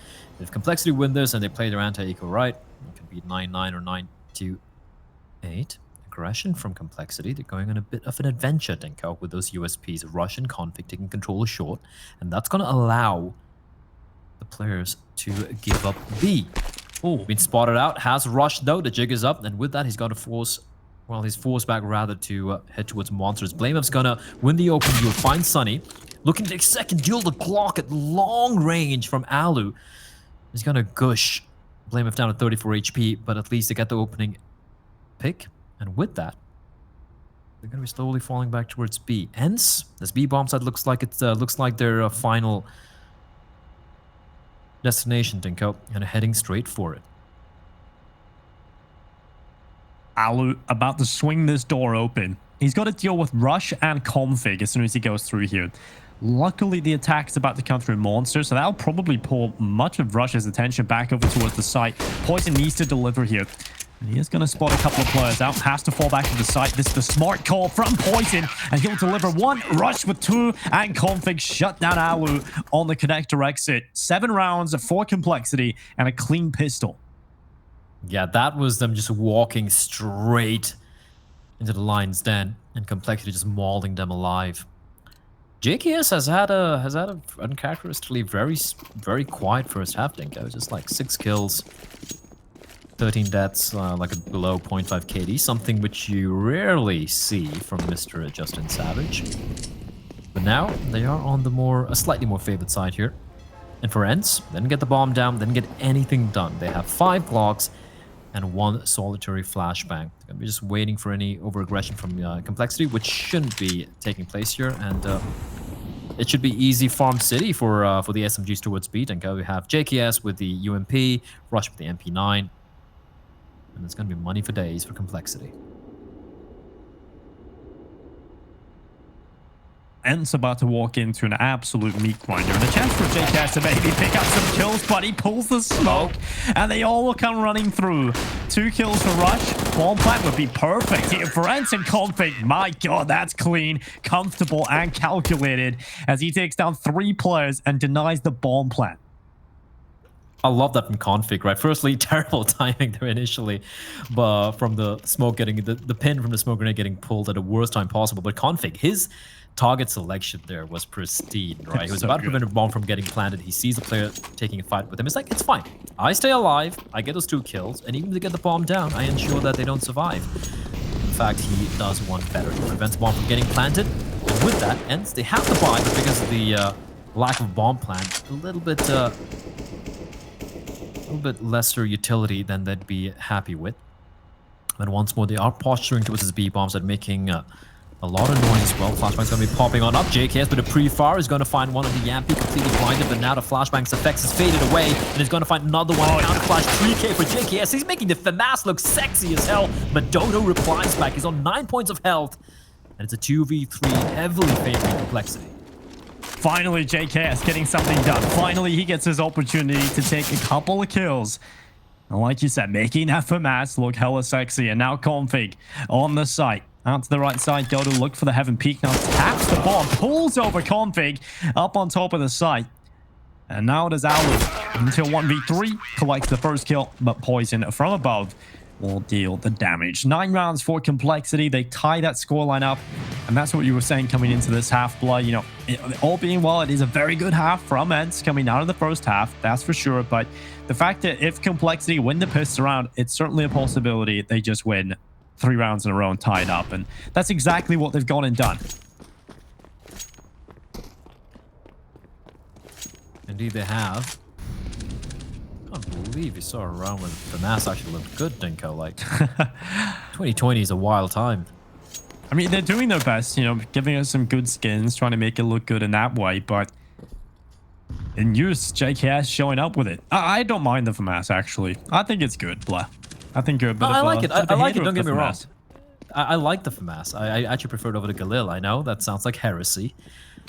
If Complexity win this and they play their anti-eco right, it could be 9-9 or 9-2-8. Aggression from Complexity. They're going on a bit of an adventure, Dinko, with those USPs. Russian config taking control of short, and that's going to allow the players to give up B. Oh, been spotted out. Has rushed though. The jig is up, and with that, he's got to force. Well, he's forced back rather to head towards monsters. Blamev's gonna win the open duel. Find Sunny, looking to take second duel the clock at long range from Alu. He's gonna gush Blamev down to 34 HP, but at least they get the opening pick. And with that, they're going to be slowly falling back towards B. ENCE, this B bomb site looks like their final destination, Dinko, and heading straight for it. Alu about to swing this door open. He's got to deal with Rush and Config as soon as he goes through here. Luckily, the attack's about to come through Monster, so that'll probably pull much of Rush's attention back over towards the site. Poison needs to deliver here. And he is going to spot a couple of players out. Has to fall back to the site. This is the smart call from Poison, and he'll deliver one. Rush with two, and Config shut down Alu on the connector exit. 7 rounds, 4 complexity, and a clean pistol. Yeah, that was them just walking straight into the lion's den, and complexity just mauling them alive. JKS has had a uncharacteristically very quiet first half. I think it was just like 6 kills, 13 deaths, like a below 0.5 KD, something which you rarely see from Mr. Justin Savage. But now they are on a slightly more favored side here. And for ENCE, didn't get the bomb down, didn't get anything done. They have 5 blocks and 1 solitary flashbang. They're gonna be just waiting for any overaggression from complexity, which shouldn't be taking place here. And it should be easy farm city for the SMGs towards beat. And we have JKS with the UMP, Rush with the MP9, and it's gonna be money for days for complexity. ENCE about to walk into an absolute meat grinder, and a chance for JKS to maybe pick up some kills, but he pulls the smoke, and they all will come running through. 2 kills for Rush. Bomb plant would be perfect here for ENCE and Config. My god, that's clean, comfortable, and calculated as he takes down 3 players and denies the bomb plant. I love that from Config, right? Firstly, terrible timing there initially, but from the smoke getting the pin from the smoke grenade getting pulled at the worst time possible. But Config, his target selection there was pristine, right? He was about to prevent a bomb from getting planted. He sees a player taking a fight with him. It's like, it's fine. I stay alive, I get those 2 kills, and even if they get the bomb down, I ensure that they don't survive. In fact, he does one better. He prevents the bomb from getting planted. And with that, ENCE, they have to buy, but because of the lack of bomb plant, a little bit lesser utility than they'd be happy with. And once more, they are posturing towards his B bombs and making a lot of noise as well. Flashbang's going to be popping on up. JKS with a pre-fire is going to find one of the Yampy completely blinded, but now the Flashbang's effects has faded away, and he's going to find another one. Counter flash 3K for JKS. He's making the FAMAS look sexy as hell, but Dodo replies back. He's on 9 points of health, and it's a 2v3 heavily favoring complexity. Finally, JKS getting something done. Finally, he gets his opportunity to take a couple of kills. And like you said, making that FAMAS look hella sexy. And now Config on the site. Out to the right side, Dodo look for the Heaven Peak. Now taps the bomb, pulls over Config up on top of the site. And now it is Alu until 1v3. Collects the first kill, but Poison from above will deal the damage. 9 rounds for complexity. They tie that scoreline up, and that's what you were saying coming into this half, Blood. You know, all being well, it is a very good half from ENCE coming out of the first half, that's for sure. But the fact that if complexity win the pistol round, it's certainly a possibility they just win 3 rounds in a row and tie it up, and that's exactly what they've gone and done. Indeed, they have. I can't believe you saw a round when the mass actually looked good, Dinko. Like, 2020 is a wild time. I mean, they're doing their best, you know, giving us some good skins, trying to make it look good in that way, but in use, JKS showing up with it. I don't mind the FAMAS, actually. I think it's good, blah. I think you're a bit of I like it. I like it, don't get me wrong. FAMAS. I like the FAMAS. I actually prefer it over the Galil. I know that sounds like heresy.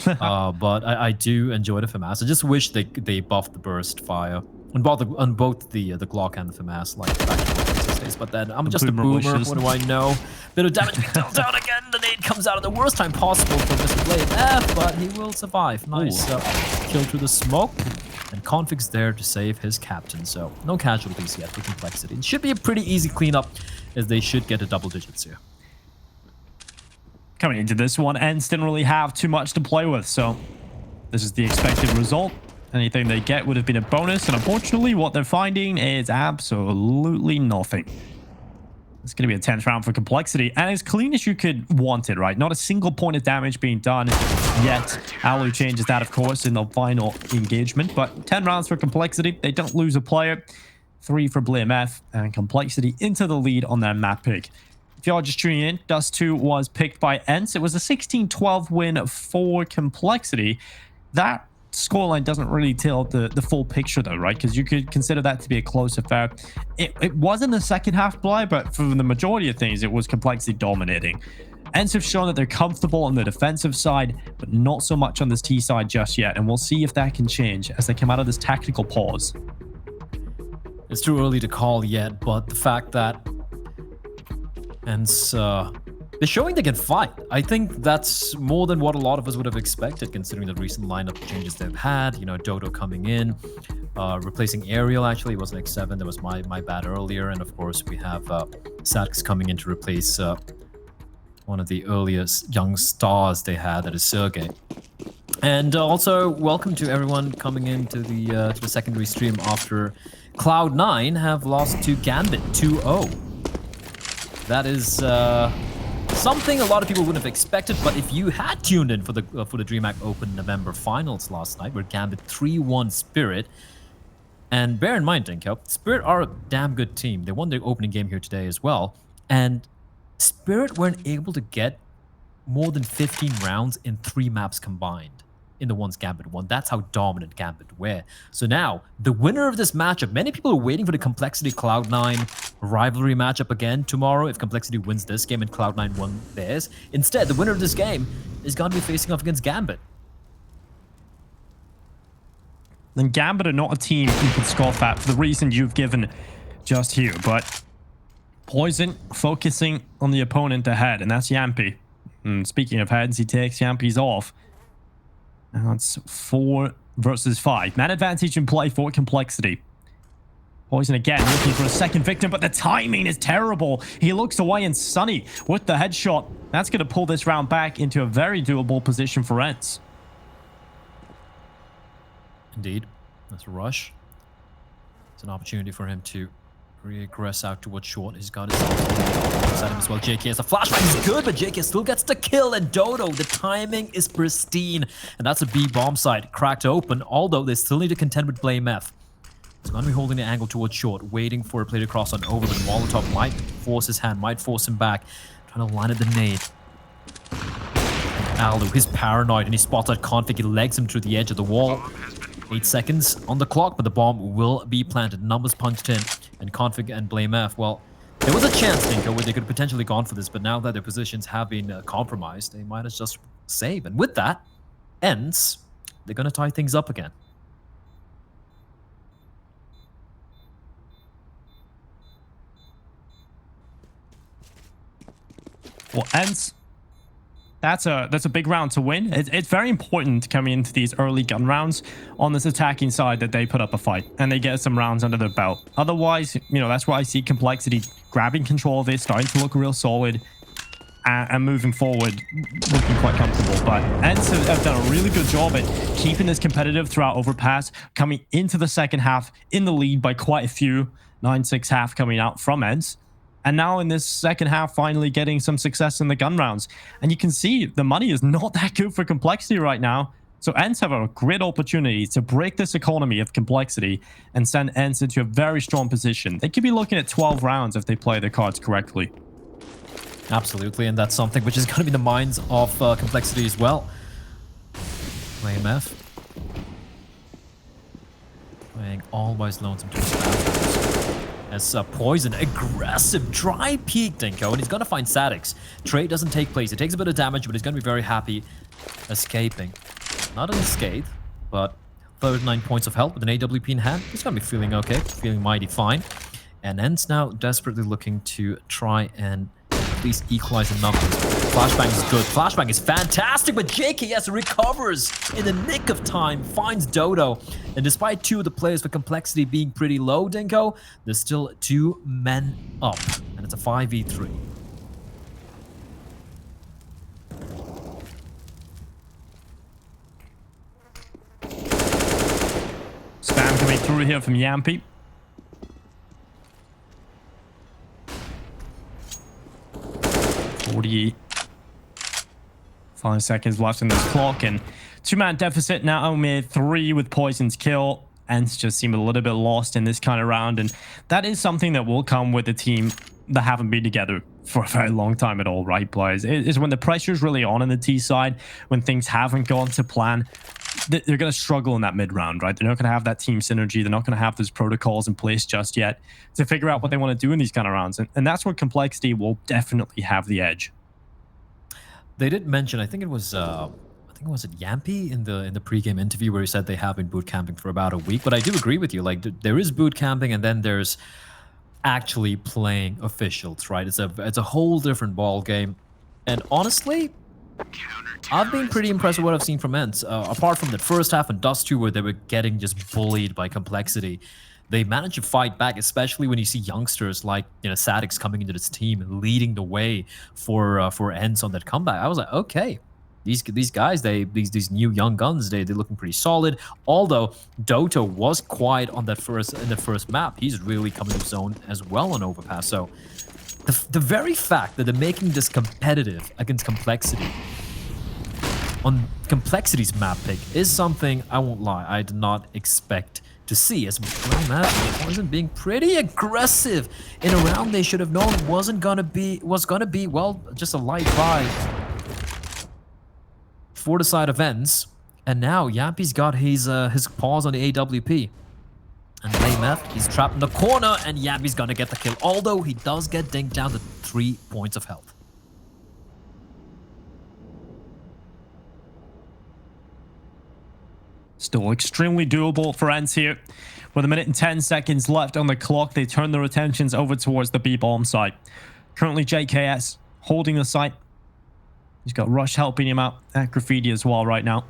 But I do enjoy the FAMAS. I just wish they buffed the burst fire on both the Glock and the FAMAS like back in the Texas days. But then I'm just a boomer. What do I know? Bit of damage being dealt down again. The nade comes out at the worst time possible for Mr. Blade F, but he will survive. Nice kill through the smoke. And Config's there to save his captain, so no casualties yet for complexity. It should be a pretty easy cleanup, as they should get to double digits here. Coming into this one, ENCE didn't really have too much to play with, so this is the expected result. Anything they get would have been a bonus, and unfortunately, what they're finding is absolutely nothing. It's going to be a 10th round for complexity, and as clean as you could want it, right? Not a single point of damage being done yet. Alu changes that, of course, in the final engagement, but 10 rounds for complexity. They don't lose a player. 3 for BlameF, and complexity into the lead on their map pick. If y'all just tuning in, Dust 2 was picked by ENCE. It was a 16-12 win for complexity. That scoreline doesn't really tell the full picture, though, right? Because you could consider that to be a close affair. It wasn't the second half, Bly, but for the majority of things, it was complexity dominating. ENCE have shown that they're comfortable on the defensive side, but not so much on this T side just yet, and we'll see if that can change as they come out of this tactical pause. It's too early to call yet, but the fact that ENCE, they're showing they can fight. I think that's more than what a lot of us would have expected, considering the recent lineup changes they've had. You know, Dodo coming in, replacing Ariel. Actually, it was like 7. That was my bad earlier. And of course, we have Sadix coming in to replace one of the earliest young stars they had, that is Sergey. And also, welcome to everyone coming into the secondary stream after Cloud9 have lost to Gambit 2-0. That is something a lot of people wouldn't have expected, but if you had tuned in for the DreamHack Open November finals last night, where Gambit 3-1 Spirit, and bear in mind, Dinko, Spirit are a damn good team. They won their opening game here today as well, and Spirit weren't able to get more than 15 rounds in 3 maps combined in the ones Gambit won. That's how dominant Gambit were. So now, the winner of this matchup, many people are waiting for the Complexity Cloud9 rivalry matchup again tomorrow if Complexity wins this game and Cloud9 won theirs. Instead, the winner of this game is going to be facing off against Gambit. Then Gambit are not a team you can scoff at for the reason you've given just here, but Poison focusing on the opponent ahead, and that's Yampy. And speaking of heads, he takes Yampy's off. Now it's 4 versus 5. Man advantage in play for Complexity. Poison again looking for a second victim, but the timing is terrible. He looks away, and Sunny with the headshot. That's going to pull this round back into a very doable position for ENCE. Indeed. That's a rush. It's an opportunity for him to regress out towards short. He's got his at him as well. JK has a flashback. He's good, but JK still gets the kill. And Dodo, the timing is pristine. And that's a B bomb site cracked open, although they still need to contend with Blame F. He's going to be holding the angle towards short, waiting for a play to cross on over, but Molotov might force his hand, might force him back. Trying to line up the nade. And Aldo, he's paranoid, and he spots that config. He legs him through the edge of the wall. 8 seconds on the clock, but the bomb will be planted. Numbers punched in, and Config and Blame F, well, there was a chance, Dinko, where they could have potentially gone for this, but now that their positions have been compromised, they might as just save. And with that, ENCE, they're going to tie things up again. Well, ENCE, that's a big round to win. It's very important coming into these early gun rounds on this attacking side that they put up a fight and they get some rounds under their belt. Otherwise, you know, that's why I see Complexity grabbing control of it, starting to look real solid, and moving forward, looking quite comfortable. But ENCE have done a really good job at keeping this competitive throughout Overpass, coming into the second half in the lead by quite a few. 9-6 half coming out from ENCE. And now in this second half, finally getting some success in the gun rounds. And you can see the money is not that good for Complexity right now. So ENCE have a great opportunity to break this economy of Complexity and send ENCE into a very strong position. They could be looking at 12 rounds if they play their cards correctly. Absolutely, and that's something which is going to be the minds of Complexity as well. Blame F. Playing always lonesome to his back. As Poison, aggressive, dry peek, Dinko, and he's going to find Sadix. Trade doesn't take place. It takes a bit of damage, but he's going to be very happy escaping. Not unscathed, but 39 points of health with an AWP in hand. He's going to be feeling okay, feeling mighty fine. And ENCE now desperately looking to try and at least equalize the numbers. Flashbang is good. Flashbang is fantastic, but JKS recovers in the nick of time, finds Dodo. And despite 2 of the players for Complexity being pretty low, Dinko, there's still 2 men up. And it's a 5v3. Spam coming through here from Yampy. Five seconds left in this clock, and 2-man deficit now only 3 with Poison's kill. ENCE just seem a little bit lost in this kind of round, and that is something that will come with a team that haven't been together for a very long time at all, right, players? It's when the pressure's really on the T side, when things haven't gone to plan, they're going to struggle in that mid-round, right? They're not going to have that team synergy. They're not going to have those protocols in place just yet to figure out what they want to do in these kind of rounds. And that's where Complexity will definitely have the edge. They did mention, I think it was it Yampy in the pregame interview where he said they have been boot camping for about a week. But I do agree with you. Like there is boot camping, and then there's actually playing officials, right? It's a whole different ball game. And honestly, I've been pretty impressed with what I've seen from ENCE. Apart from the first half and Dust 2 where they were getting just bullied by Complexity, they managed to fight back, especially when you see youngsters like, you know, Sadix coming into this team and leading the way for ENCE on that comeback. I was like, okay, these guys, these new young guns, they're looking pretty solid. Although Doto was quiet on that first map, he's really coming to zone as well on Overpass. So the very fact that they're making this competitive against Complexity on Complexity's map pick is something, I won't lie, I did not expect to see, as BlameF wasn't being pretty aggressive in a round they should have known was gonna be well, just a light buy for the side of ENCE. And now Yappy's got his paws on the AWP. And BlameF, he's trapped in the corner, and Yappy's gonna get the kill, although he does get dinked down to 3 points of health. Still extremely doable for ENCE here. With 1 minute and 10 seconds left on the clock, they turn their attentions over towards the B-bomb site. Currently, JKS holding the site. He's got Rush helping him out at Graffiti as well right now.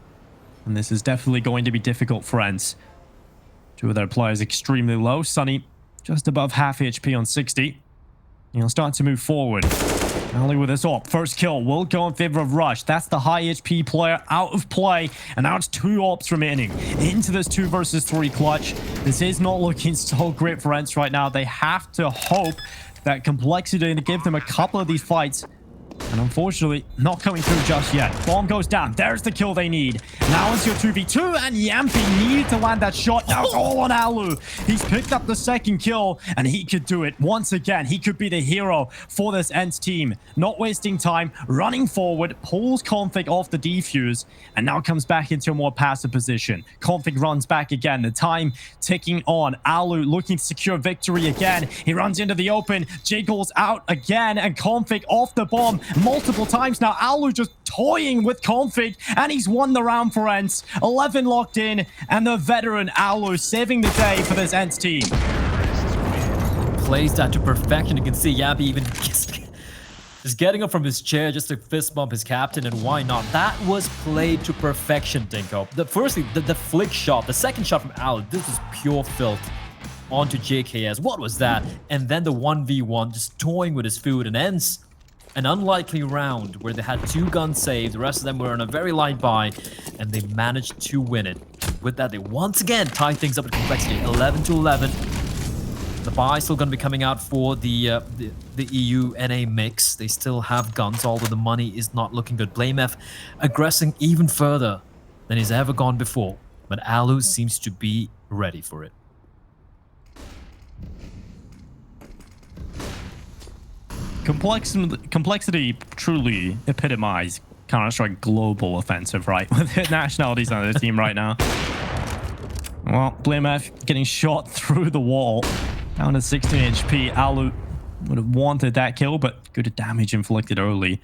And this is definitely going to be difficult for ENCE. 2 of their players extremely low. Sunny just above half HP on 60. He'll start to move forward. Only with this AWP. First kill will go in favor of Rush. That's the high HP player out of play. And now it's 2 AWPs remaining into this 2 versus 3 clutch. This is not looking so great for ENCE right now. They have to hope that Complexity to give them a couple of these fights. And unfortunately, not coming through just yet. Bomb goes down. There's the kill they need. Now it's your 2v2, and Yampy needed to land that shot. Now it's all on Alu. He's picked up the second kill, and he could do it once again. He could be the hero for this ENCE team. Not wasting time, running forward, pulls Config off the defuse, and now comes back into a more passive position. Config runs back again. The time ticking on. Alu looking to secure victory again. He runs into the open, jiggles out again, and Config off the bomb multiple times now. Alu just toying with Config, and he's won the round for ENCE. 11 locked in, and the veteran Alu saving the day for this ENCE team. Plays that to perfection. You can see Yappy even just getting up from his chair just to fist bump his captain, and why not? That was played to perfection, Dinko. Firstly, the flick shot, the second shot from Alu, this is pure filth onto JKS. What was that? And then the 1v1, just toying with his food, and ENCE, an unlikely round where they had 2 guns saved. The rest of them were on a very light buy, and they managed to win it. With that, they once again tie things up at Complexity, 11-11. The buy still going to be coming out for the EU NA mix. They still have guns, although the money is not looking good. BlameF aggressing even further than he's ever gone before, but Alu seems to be ready for it. Complexity truly epitomize Counter-Strike global offensive, right? With nationalities on the team right now. Well, BlameF getting shot through the wall. Down to 16 HP. Alu would have wanted that kill, but good damage inflicted early.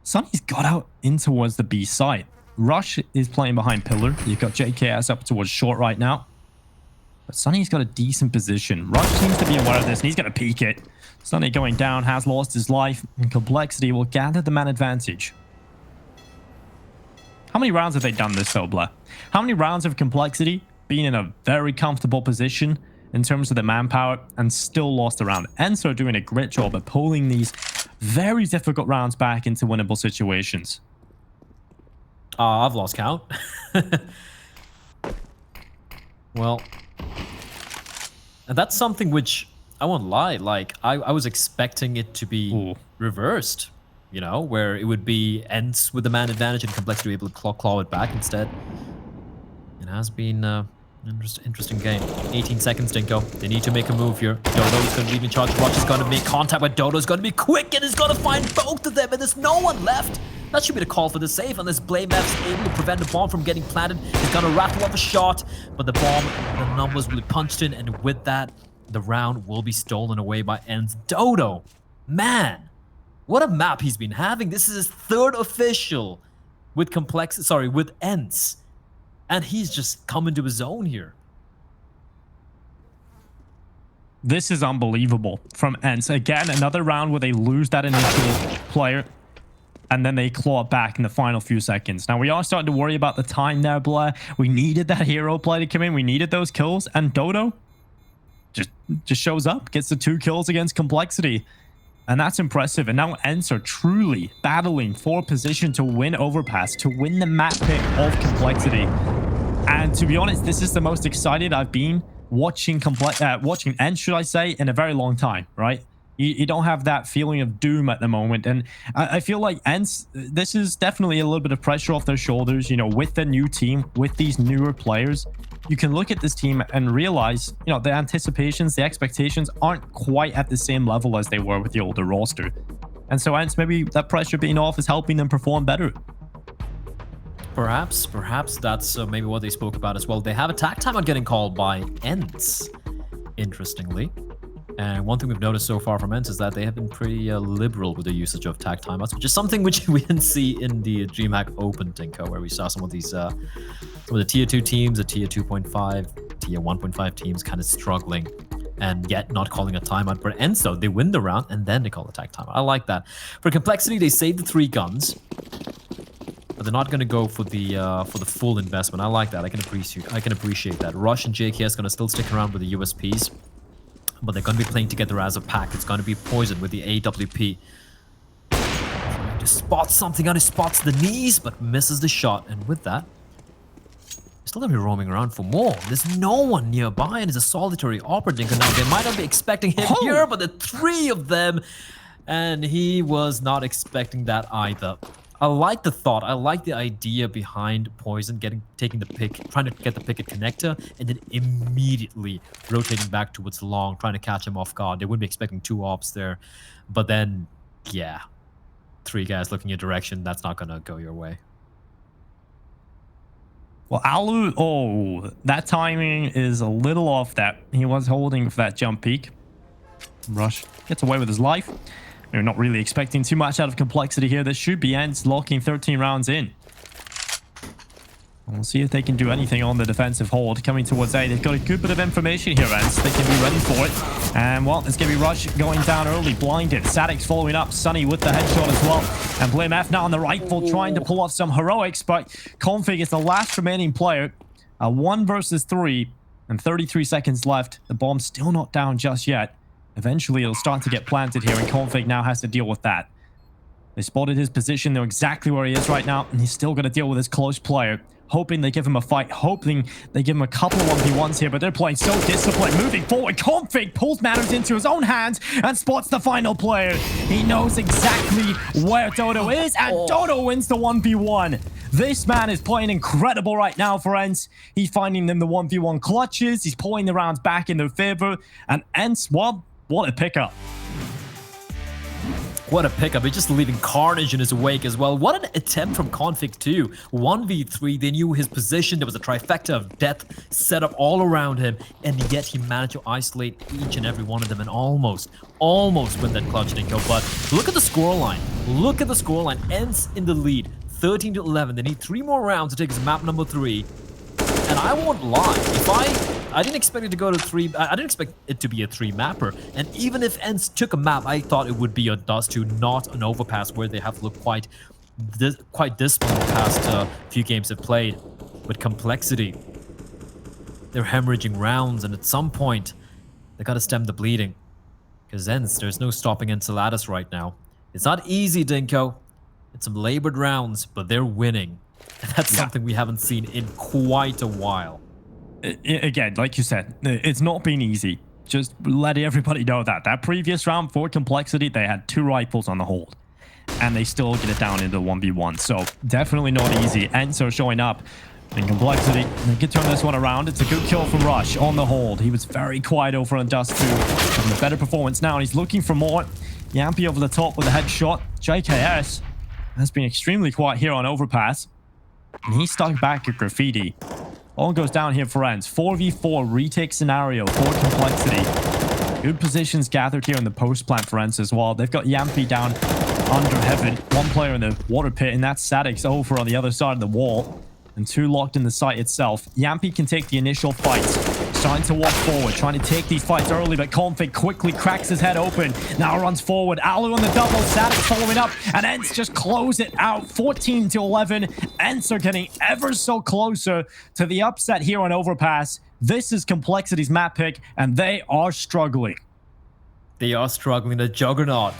Sunny's got out in towards the B site. Rush is playing behind pillar. You've got JKS up towards short right now. But Sunny's got a decent position. Rush seems to be aware of this, and he's going to peek it. Sunny going down, has lost his life, and Complexity will gather the man advantage. How many rounds have they done this, though, Blair? How many rounds have Complexity been in a very comfortable position in terms of the manpower and still lost a round? ENCE are doing a great job of pulling these very difficult rounds back into winnable situations. I've lost count. Well, and that's something which, I won't lie, like, I was expecting it to be reversed, you know, where it would be ENCE with the man advantage and Complexity able to claw it back instead. It has been an interesting game. 18 seconds, Dinko. They need to make a move here. Dodo's going to leave in charge. Rush is going to make contact with Dodo's going to be quick, and he's going to find both of them, and there's no one left. That should be the call for the save, unless BlameF's able to prevent the bomb from getting planted. He's going to rattle off a shot, but the bomb, the numbers will be punched in, and with that, the round will be stolen away by ENCE. Dodo, man, What a map he's been having. This is his third official with with ENCE. And he's just come into his own here. This is unbelievable from ENCE. Again, another round where they lose that initial player and then they claw it back in the final few seconds. Now, we are starting to worry about the time there, Blair. We needed that hero play to come in. We needed those kills. And Dodo just shows up, gets the 2 kills against Complexity. And that's impressive. And now ENCE are truly battling for position to win Overpass, to win the map pick of Complexity. And to be honest, this is the most excited I've been watching ENCE, should I say, in a very long time, right? You don't have that feeling of doom at the moment. And I feel like ENCE, this is definitely a little bit of pressure off their shoulders, you know, with the new team, with these newer players. You can look at this team and realize, you know, the anticipations, the expectations aren't quite at the same level as they were with the older roster. And so ENCE, maybe that pressure being off is helping them perform better. Perhaps that's maybe what they spoke about as well. They have attack time on getting called by ENCE, interestingly. And one thing we've noticed so far from ENCE is that they have been pretty liberal with the usage of tag timeouts, which is something which we didn't see in the DreamHack Open, Dinko, where we saw some of these, some of the tier 2 teams, the tier 2.5, tier 1.5 teams kind of struggling and yet not calling a timeout. But ENCE, though, they win the round and then they call a tag timeout. I like that. For Complexity, they save the 3 guns, but they're not going to go for the full investment. I like that. I can appreciate that. Rush and JKS going to still stick around with the USPs. But they're going to be playing together as a pack. It's going to be Poison with the AWP. Trying to spot something on his spots the knees, but misses the shot. And with that, he's still going to be roaming around for more. There's no one nearby, and it's a solitary operating. Now, they might not be expecting him here, but the 3 of them. And he was not expecting that either. I like the thought. I like the idea behind Poison taking the pick, trying to get the picket connector, and then immediately rotating back towards long, trying to catch him off guard. They wouldn't be expecting 2 ops there, but then, yeah, 3 guys looking your direction. That's not gonna go your way. Well, Alu, that timing is a little off. That he was holding for that jump peak. Rush gets away with his life. We're not really expecting too much out of Complexity here. This should be ENCE locking 13 rounds in. We'll see if they can do anything on the defensive hold. Coming towards A, they've got a good bit of information here, ENCE. They can be ready for it. And, well, it's going to be Rush going down early, blinded. Sadix following up, Sunny with the headshot as well. And BlameF now on the rifle, trying to pull off some heroics, but Config is the last remaining player. 1 versus 3, and 33 seconds left. The bomb's still not down just yet. Eventually, it'll start to get planted here, and Config now has to deal with that. They spotted his position, know exactly where he is right now, and he's still going to deal with his close player. Hoping they give him a fight, hoping they give him a couple of 1v1s here, but they're playing so disciplined. Moving forward, Config pulls matters into his own hands and spots the final player. He knows exactly where Dodo is, and Dodo wins the 1v1. This man is playing incredible right now for ENCE. He's finding them the 1v1 clutches. He's pulling the rounds back in their favor, and ENCE, well, what a pickup. What a pickup. He's just leaving carnage in his wake as well. What an attempt from Config too. 1v3, they knew his position. There was a trifecta of death set up all around him, and yet he managed to isolate each and every one of them and almost win that clutch Dinko. But look at the scoreline. Look at the scoreline. ENCE in the lead, 13-11. They need 3 more rounds to take his map number 3. And I won't lie, if I didn't expect it to go to 3. I didn't expect it to be a 3 mapper. And even if ENCE took a map, I thought it would be a Dust 2, not an Overpass, where they have looked quite dismal in the past few games they've played. With Complexity, they're hemorrhaging rounds, and at some point, they gotta stem the bleeding. Because ENCE, there's no stopping Enceladus right now. It's not easy, Dinko. It's some labored rounds, but they're winning. And that's something we haven't seen in quite a while. Again, like you said, it's not been easy. Just let everybody know that. That previous round for Complexity, they had 2 rifles on the hold. And they still get it down into 1v1. So definitely not easy. ENCE are showing up in Complexity. They can turn this one around. It's a good kill from Rush on the hold. He was very quiet over on Dust 2. Having a better performance now. And he's looking for more. Yampy over the top with a headshot. JKS has been extremely quiet here on Overpass. And he's stuck back at Graffiti. All goes down here for ENCE. 4v4 retake scenario for Complexity. Good positions gathered here in the post plant for ENCE as well. They've got Yampy down under heaven. One player in the water pit, and that's Sadix over on the other side of the wall. And 2 locked in the site itself. Yampy can take the initial fights. Starting to walk forward, trying to take these fights early, but Config quickly cracks his head open. Now runs forward. Alu on the double. Sadix following up, and ENCE just close it out. 14 to 11. ENCE are getting ever so closer to the upset here on Overpass. This is Complexity's map pick, and they are struggling. They are struggling. The Juggernaut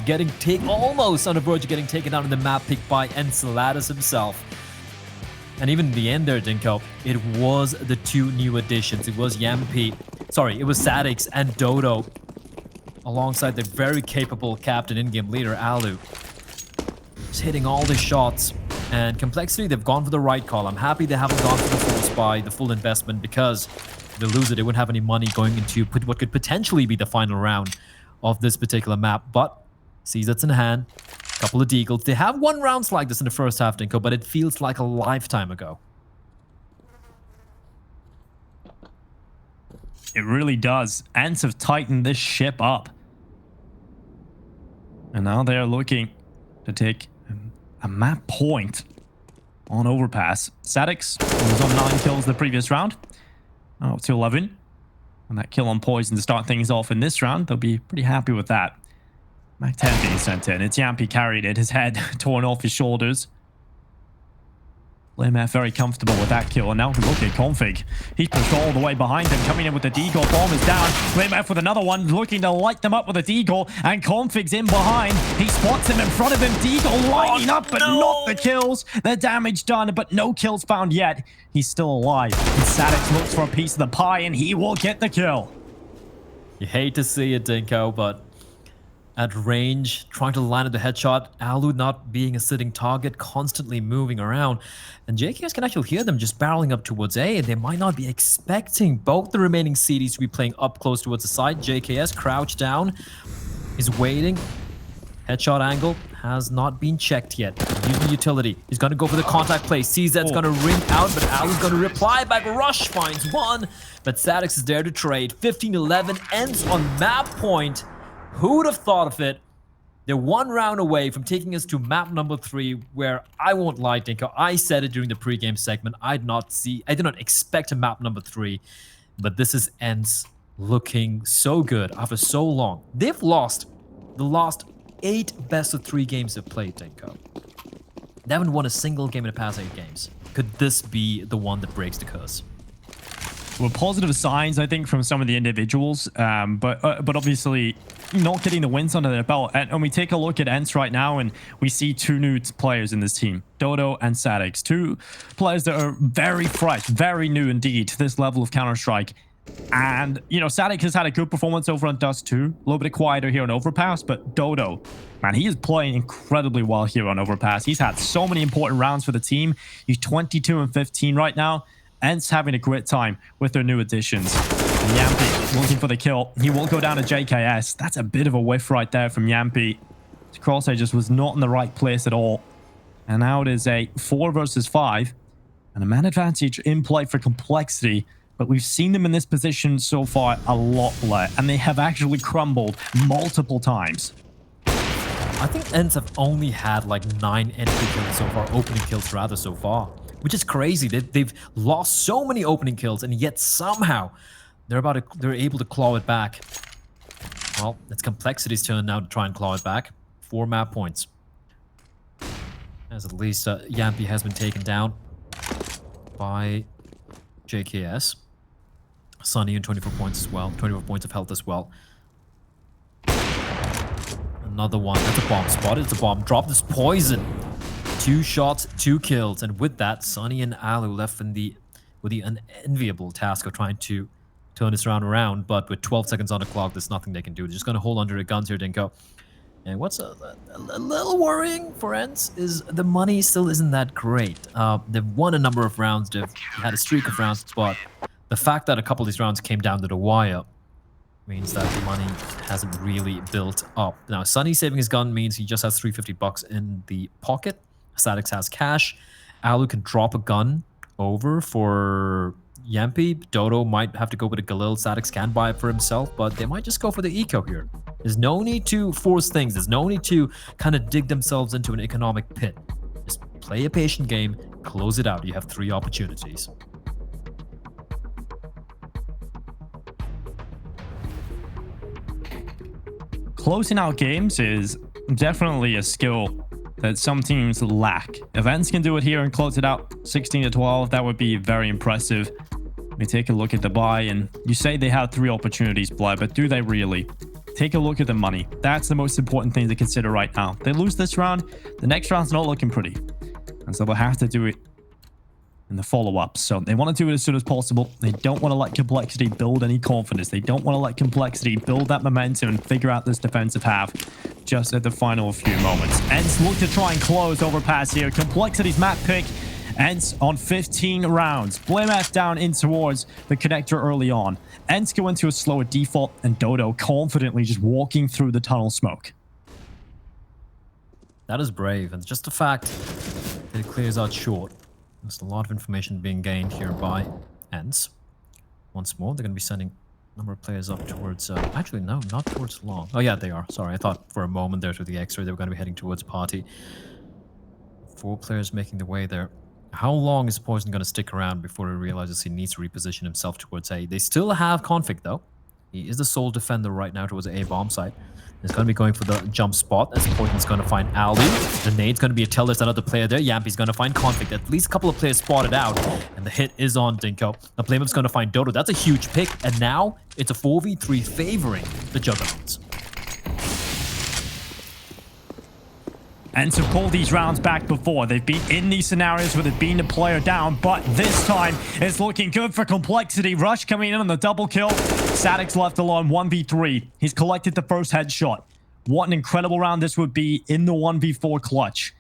getting almost on the verge of getting taken out in the map pick by ENCE himself. And even in the end there, Dinko, it was the 2 new additions. It was it was Sadix and Dodo, alongside the very capable captain in-game leader, Alu. Just hitting all the shots. And Complexity, they've gone for the right call. I'm happy they haven't gone for the full spy, the full investment, because if they lose it, they wouldn't have any money going into what could potentially be the final round of this particular map. But CZ's in hand. Couple of deagles. They have won rounds like this in the first half, Dinko, but it feels like a lifetime ago. It really does. ENCE have tightened this ship up. And now they're looking to take a map point on Overpass. Sadix was on 9 kills the previous round. Up to 11. And that kill on Poison to start things off in this round. They'll be pretty happy with that. Mac 10 being sent in. It's Yampy carried it. His head torn off his shoulders. BlameF very comfortable with that kill. And now look at Config. He's pushed all the way behind him. Coming in with the deagle. Bomb is down. BlameF with another one. Looking to light them up with a deagle. And Config's in behind. He spots him in front of him. Deagle lighting up, but not the kills. The damage done, but no kills found yet. He's still alive. And Sadix looks for a piece of the pie, and he will get the kill. You hate to see it, Dinko, but at range, trying to line up the headshot, Alu not being a sitting target, constantly moving around. And JKS can actually hear them just barreling up towards A, and they might not be expecting both the remaining CDs to be playing up close towards the side. JKS crouched down, is waiting. Headshot angle has not been checked yet. Using utility. He's going to go for the contact play. CZ's going to ring out, but Alu's going to reply back. Rush finds one, but Sadix is there to trade. 15-11 ends on map point. Who would have thought of it? They're 1 round away from taking us to map number 3, where I won't lie, Dinko. I said it during the pregame segment. I did not expect a map number 3, but this is ENCE looking so good after so long. They've lost the last 8 best-of-3 games they've played, Dinko. They haven't won a single game in the past 8 games. Could this be the one that breaks the curse? Well, positive signs, I think, from some of the individuals, but obviously not getting the wins under their belt. And we take a look at ENCE right now, and we see 2 new players in this team, Dodo and Sadix. 2 players that are very fresh, very new indeed to this level of Counter-Strike. And, you know, Sadix has had a good performance over on Dust 2, a little bit quieter here on Overpass, but Dodo, man, he is playing incredibly well here on Overpass. He's had so many important rounds for the team. He's 22 and 15 right now. ENCE having a great time with their new additions. And Yampy looking for the kill. He will go down to JKS. That's a bit of a whiff right there from Yampy. His crosshair just was not in the right place at all. And now it is a 4 versus 5. And a man advantage in play for Complexity. But we've seen them in this position so far a lot less. And they have actually crumbled multiple times. I think ENCE have only had like 9 entry kills so far, opening kills rather so far. Which is crazy. They've lost so many opening kills, and yet somehow they're able to claw it back. Well, it's Complexity's turn now to try and claw it back. 4 map points. As at least Yampy has been taken down by JKS. Sunny in 24 points as well. 24 points of health as well. Another one. That's a bomb spotted. It's a bomb drop. This poison. 2 shots, 2 kills, and with that, Sunny and Alu left with the unenviable task of trying to turn this round around. But with 12 seconds on the clock, there's nothing they can do. They're just going to hold under their guns here, Dinko. And what's a little worrying for ENCE is the money still isn't that great. They've won a number of rounds. They've had a streak of rounds, but the fact that a couple of these rounds came down to the wire means that the money hasn't really built up. Now, Sunny saving his gun means he just has $350 in the pocket. Sadix has cash. Alu can drop a gun over for Yampy. Dodo might have to go with a Galil. Sadix can buy it for himself, but they might just go for the eco here. There's no need to force things. There's no need to kind of dig themselves into an economic pit. Just play a patient game, close it out. You have 3 opportunities. Closing out games is definitely a skill that some teams lack. If ENCE can do it here and close it out 16-12, that would be very impressive. Let me take a look at the buy, and you say they have 3 opportunities, Blair, but do they really? Take a look at the money. That's the most important thing to consider right now. They lose this round, the next round's not looking pretty. And so they'll have to do it in the follow-ups. So they want to do it as soon as possible. They don't want to let Complexity build any confidence. They don't want to let Complexity build that momentum and figure out this defensive half just at the final few moments. ENCE look to try and close Overpass here. Complexity's map pick. ENCE on 15 rounds. BlameF down in towards the connector early on. ENCE go into a slower default, and Dodo confidently just walking through the tunnel smoke. That is brave, and just the fact that it clears out short. There's a lot of information being gained here by ENCE. Once more, they're going to be sending a number of players up towards... actually, no, not towards long. Oh, yeah, they are. Sorry, I thought for a moment there through the X-ray they were going to be heading towards party. 4 players making their way there. How long is Poison going to stick around before he realizes he needs to reposition himself towards A? They still have Config, though. He is the sole defender right now towards the A bomb site. He's going to be going for the jump spot as Poison's going to find Ali. The nade's going to be a tell there's another player there. Yampy's going to find Config. At least a couple of players spotted out. And the hit is on Dinko. The BlameUp's going to find Dodo. That's a huge pick. And now it's a 4v3 favoring the Juggernauts. ENCE have pulled these rounds back before. They've been in these scenarios where they've been a player down, but this time it's looking good for Complexity. Rush coming in on the double kill. Sadic's left alone, 1v3. He's collected the first headshot. What an incredible round this would be in the 1v4 clutch.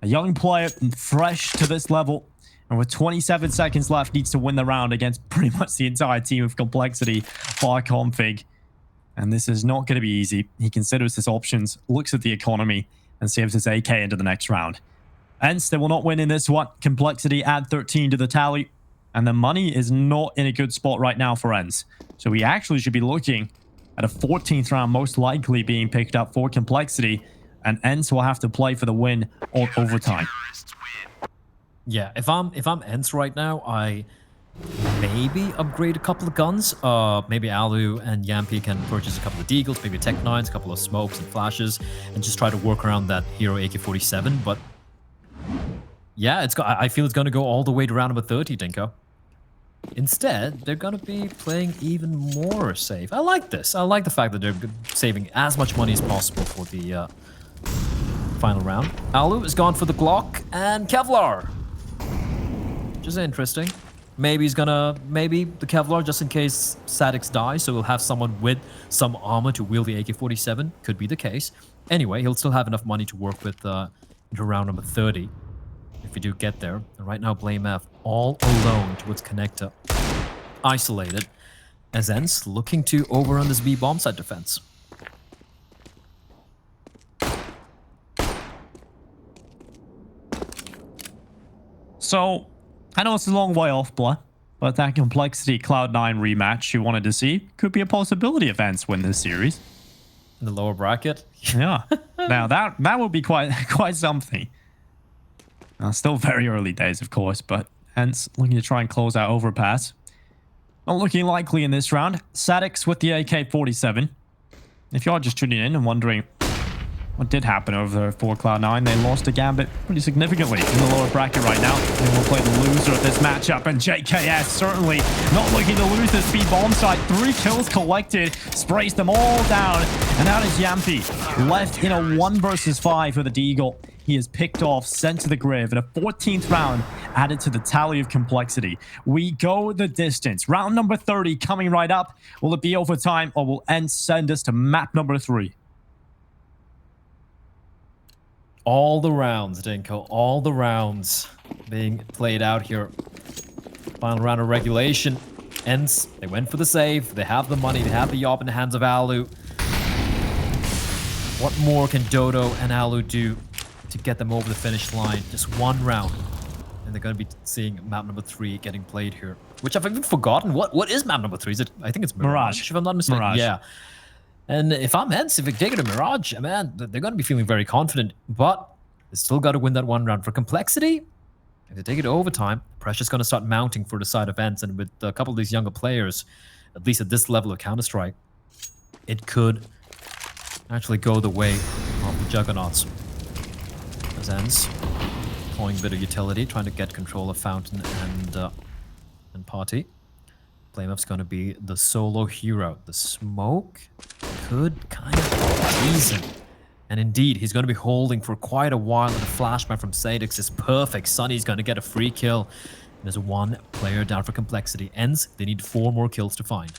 A young player, fresh to this level, and with 27 seconds left, needs to win the round against pretty much the entire team of Complexity, bar Config. And this is not going to be easy. He considers his options, looks at the economy, and saves his AK into the next round. ENCE, they will not win in this one. Complexity add 13 to the tally. And the money is not in a good spot right now for ENCE. So we actually should be looking at a 14th round most likely being picked up for Complexity. And ENCE will have to play for the win or overtime. Yeah, if I'm ENCE right now, I maybe upgrade a couple of guns. Maybe Alu and Yampy can purchase a couple of Deagles, maybe Tech 9s, a couple of smokes and flashes, and just try to work around that Hero AK-47. But yeah, I feel it's going to go all the way to round number 30, Dinko. Instead, they're going to be playing even more safe. I like this. I like the fact that they're saving as much money as possible for the final round. Alu is gone for the Glock and Kevlar, which is interesting. Maybe the Kevlar just in case Sadix dies, so we'll have someone with some armor to wield the AK-47. Could be the case. Anyway, he'll still have enough money to work with into round number 30 if we do get there. And right now, BlameF all alone towards Connector, isolated, as ENCE looking to overrun this B bomb site defense. So, I know it's a long way off, Blah, but that Complexity Cloud9 rematch you wanted to see could be a possibility if ENCE win this series. In the lower bracket? Yeah. Now, that would be quite something. Still very early days, of course, but ENCE looking to try and close out Overpass. Not looking likely in this round. Sadix with the AK-47. If you're just tuning in and wondering what did happen over for Cloud9, they lost a Gambit pretty significantly in the lower bracket right now. They will play the loser of this matchup, and JKS certainly not looking to lose this B bomb site. 3 kills collected, sprays them all down, and now is Yampy left in a 1 versus 5 with a Deagle. He is picked off, sent to the grave, and a 14th round added to the tally of Complexity. We go the distance. Round number 30 coming right up. Will it be overtime, or will ENCE send us to map number 3? All the rounds, Dinko. All the rounds being played out here. Final round of regulation. ENCE, they went for the save. They have the money. They have the Yob in the hands of Alu. What more can Dodo and Alu do to get them over the finish line? Just 1 round. And they're going to be seeing map number 3 getting played here. Which I've even forgotten. What is map number 3? Is it? I think it's Mirage, if I'm not mistaken. Mirage. Yeah. And if I'm ENCE, if they take it to Mirage, man, they're going to be feeling very confident. But they still got to win that one round. For Complexity, if they take it to overtime, pressure's going to start mounting for the side of ENCE. And with a couple of these younger players, at least at this level of Counter-Strike, it could actually go the way of the Juggernauts. As ENCE deploying a bit of utility, trying to get control of Fountain and Party. BlameF's going to be the solo hero. The smoke could kind of tease him. And indeed, he's going to be holding for quite a while, and the flashback from Sadix is perfect. Sunny's going to get a free kill. There's one player down for Complexity. ENCE, they need 4 more kills to find.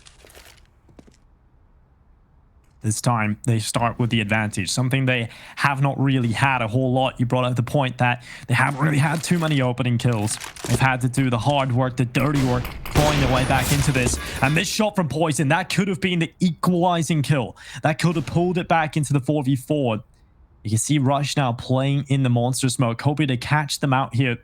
This time, they start with the advantage, something they have not really had a whole lot. You brought up the point that they haven't really had too many opening kills. They've had to do the hard work, the dirty work, clawing their way back into this. And this shot from Poison, that could have been the equalizing kill. That could have pulled it back into the 4v4. You can see Rush now playing in the monster smoke, hoping to catch them out here.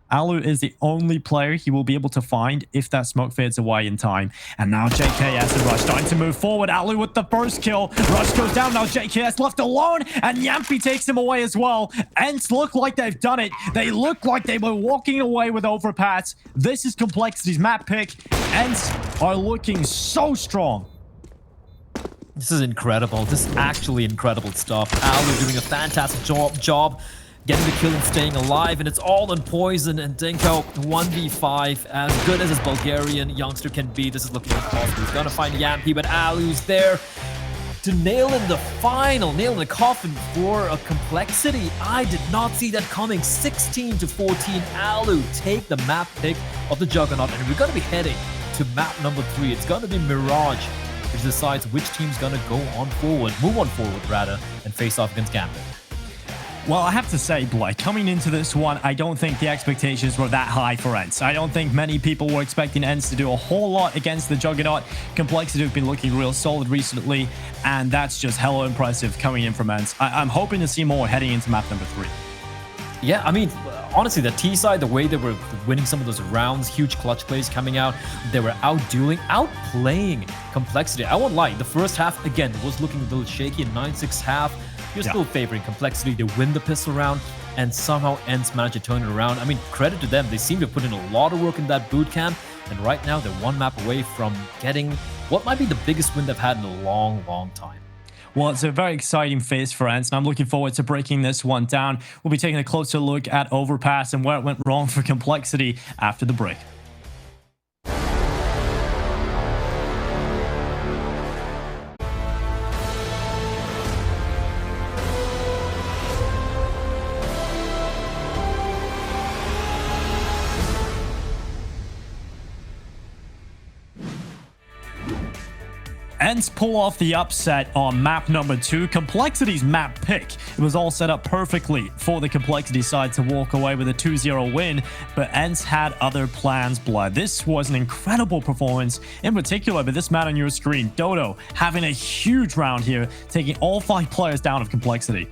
Alu is the only player he will be able to find if that smoke fades away in time. And now JKS and Rush starting to move forward. Alu with the first kill. Rush goes down. Now JKS left alone. And Yampi takes him away as well. ENCE look like they've done it. They look like they were walking away with Overpass. This is Complexity's map pick. ENCE are looking so strong. This is incredible. This is actually incredible stuff. Alu doing a fantastic job getting the kill and staying alive, and it's all on Poison and Dinko. 1v5, as good as this Bulgarian youngster can be. This is looking impossible. He's gonna find Yampi, but Alu's there to nail in the final, nail in the coffin for a Complexity. I did not see that coming. 16 to 14. Alu take the map pick of the Juggernaut, and we're gonna be heading to map number 3. It's gonna be Mirage, which decides which team's gonna go on forward, move on forward rather, and face off against Gambit. Well, I have to say, Blake, coming into this one, I don't think the expectations were that high for ENCE. I don't think many people were expecting ENCE to do a whole lot against the Juggernaut. Complexity have been looking real solid recently, and that's just hella impressive coming in from ENCE. I'm hoping to see more heading into map number 3. Yeah, I mean, honestly, the T side, the way they were winning some of those rounds, huge clutch plays coming out, they were outplaying Complexity. I won't lie, the first half, again, was looking a little shaky in 9-6 half. You're still favoring Complexity to win the pistol round, and somehow ENCE managed to turn it around. I mean, credit to them. They seem to have put in a lot of work in that boot camp, and right now they're one map away from getting what might be the biggest win they've had in a long, long time. Well, it's a very exciting phase for ENCE, and I'm looking forward to breaking this one down. We'll be taking a closer look at Overpass and where it went wrong for Complexity after the break. ENCE pull off the upset on map number 2, Complexity's map pick. It was all set up perfectly for the Complexity side to walk away with a 2-0 win, but ENCE had other plans, Blood. This was an incredible performance, in particular with this man on your screen, Dodo, having a huge round here, taking all 5 players down of Complexity.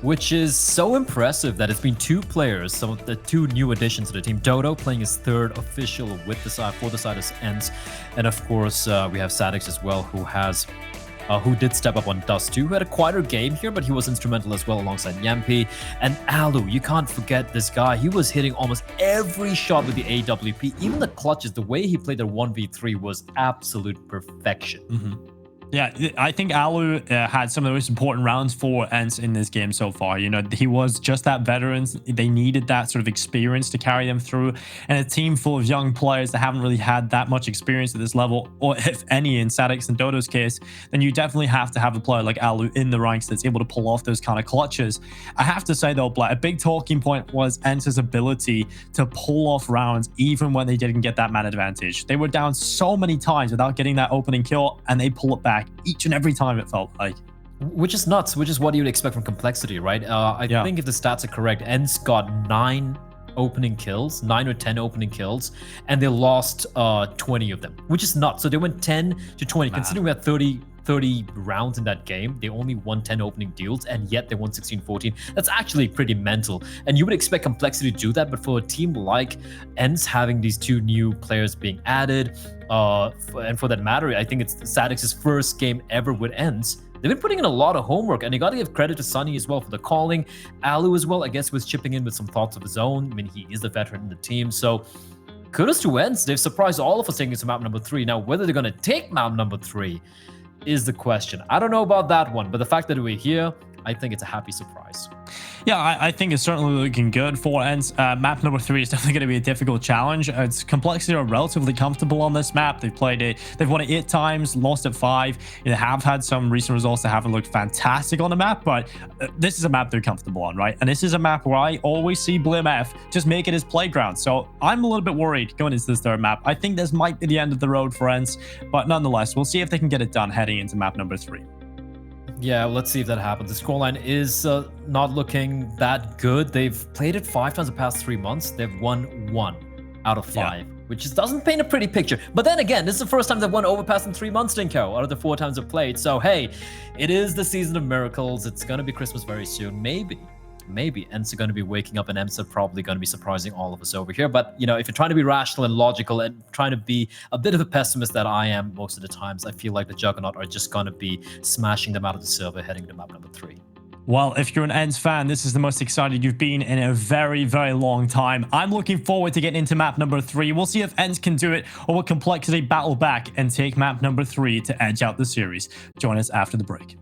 Which is so impressive that it's been 2 players, some of the 2 new additions to the team. Dodo playing his 3rd official with the side for the side of ENCE, and of course we have Sadix as well, who did step up on Dust too, who had a quieter game here, but he was instrumental as well alongside Yampi. And Alu, you can't forget this guy. He was hitting almost every shot with the AWP, even the clutches. The way he played their 1v3 was absolute perfection. Yeah, I think Alu had some of the most important rounds for ENCE in this game so far. You know, he was just that veteran. They needed that sort of experience to carry them through. And a team full of young players that haven't really had that much experience at this level, or if any in Sadix and Dodo's case, then you definitely have to have a player like Alu in the ranks that's able to pull off those kind of clutches. I have to say though, Black, a big talking point was ENCE's ability to pull off rounds even when they didn't get that man advantage. They were down so many times without getting that opening kill, and they pull it back each and every time, it felt like. Which is nuts, which is what you would expect from Complexity, right? I think if the stats are correct, ENCE got 9 opening kills, 9 or 10 opening kills, and they lost 20 of them, which is nuts. So they went 10 to 20, considering we had 30 30 rounds in that game. They only won 10 opening deals, and yet they won 16-14. That's actually pretty mental. And you would expect Complexity to do that, but for a team like ENCE having these 2 new players being added, and for that matter, I think it's Sadix's first game ever with ENCE. They've been putting in a lot of homework, and you got to give credit to Sunny as well for the calling. Alu as well, I guess, was chipping in with some thoughts of his own. I mean, he is the veteran in the team, so kudos to ENCE. They've surprised all of us taking to map number 3. Now, whether they're going to take map number 3 is the question. I don't know about that one, but the fact that we're here, I think it's a happy surprise. Yeah, I think it's certainly looking good for ENCE. Map number 3 is definitely going to be a difficult challenge. Its Complexity are relatively comfortable on this map. They've played it. They've won it 8 times, lost it 5. They have had some recent results that haven't looked fantastic on the map, but this is a map they're comfortable on, right? And this is a map where I always see BlameF just make it his playground. So I'm a little bit worried going into this 3rd map. I think this might be the end of the road for ENCE, but nonetheless, we'll see if they can get it done heading into map number 3. Yeah, let's see if that happens. The scoreline is not looking that good. They've played it 5 times the past 3 months. They've won 1 out of 5, which just doesn't paint a pretty picture. But then again, this is the first time they've won Overpass in 3 months, Dinko, out of the 4 times they've played. So hey, it is the season of miracles. It's going to be Christmas very soon. Maybe ENCE are going to be waking up, and ENCE are probably going to be surprising all of us over here. But, you know, if you're trying to be rational and logical and trying to be a bit of a pessimist that I am most of the times, I feel like the Juggernaut are just going to be smashing them out of the server heading to map number 3. Well, if you're an ENCE fan, this is the most excited you've been in a very, very long time. I'm looking forward to getting into map number 3. We'll see if ENCE can do it, or will Complexity battle back and take map number 3 to edge out the series. Join us after the break.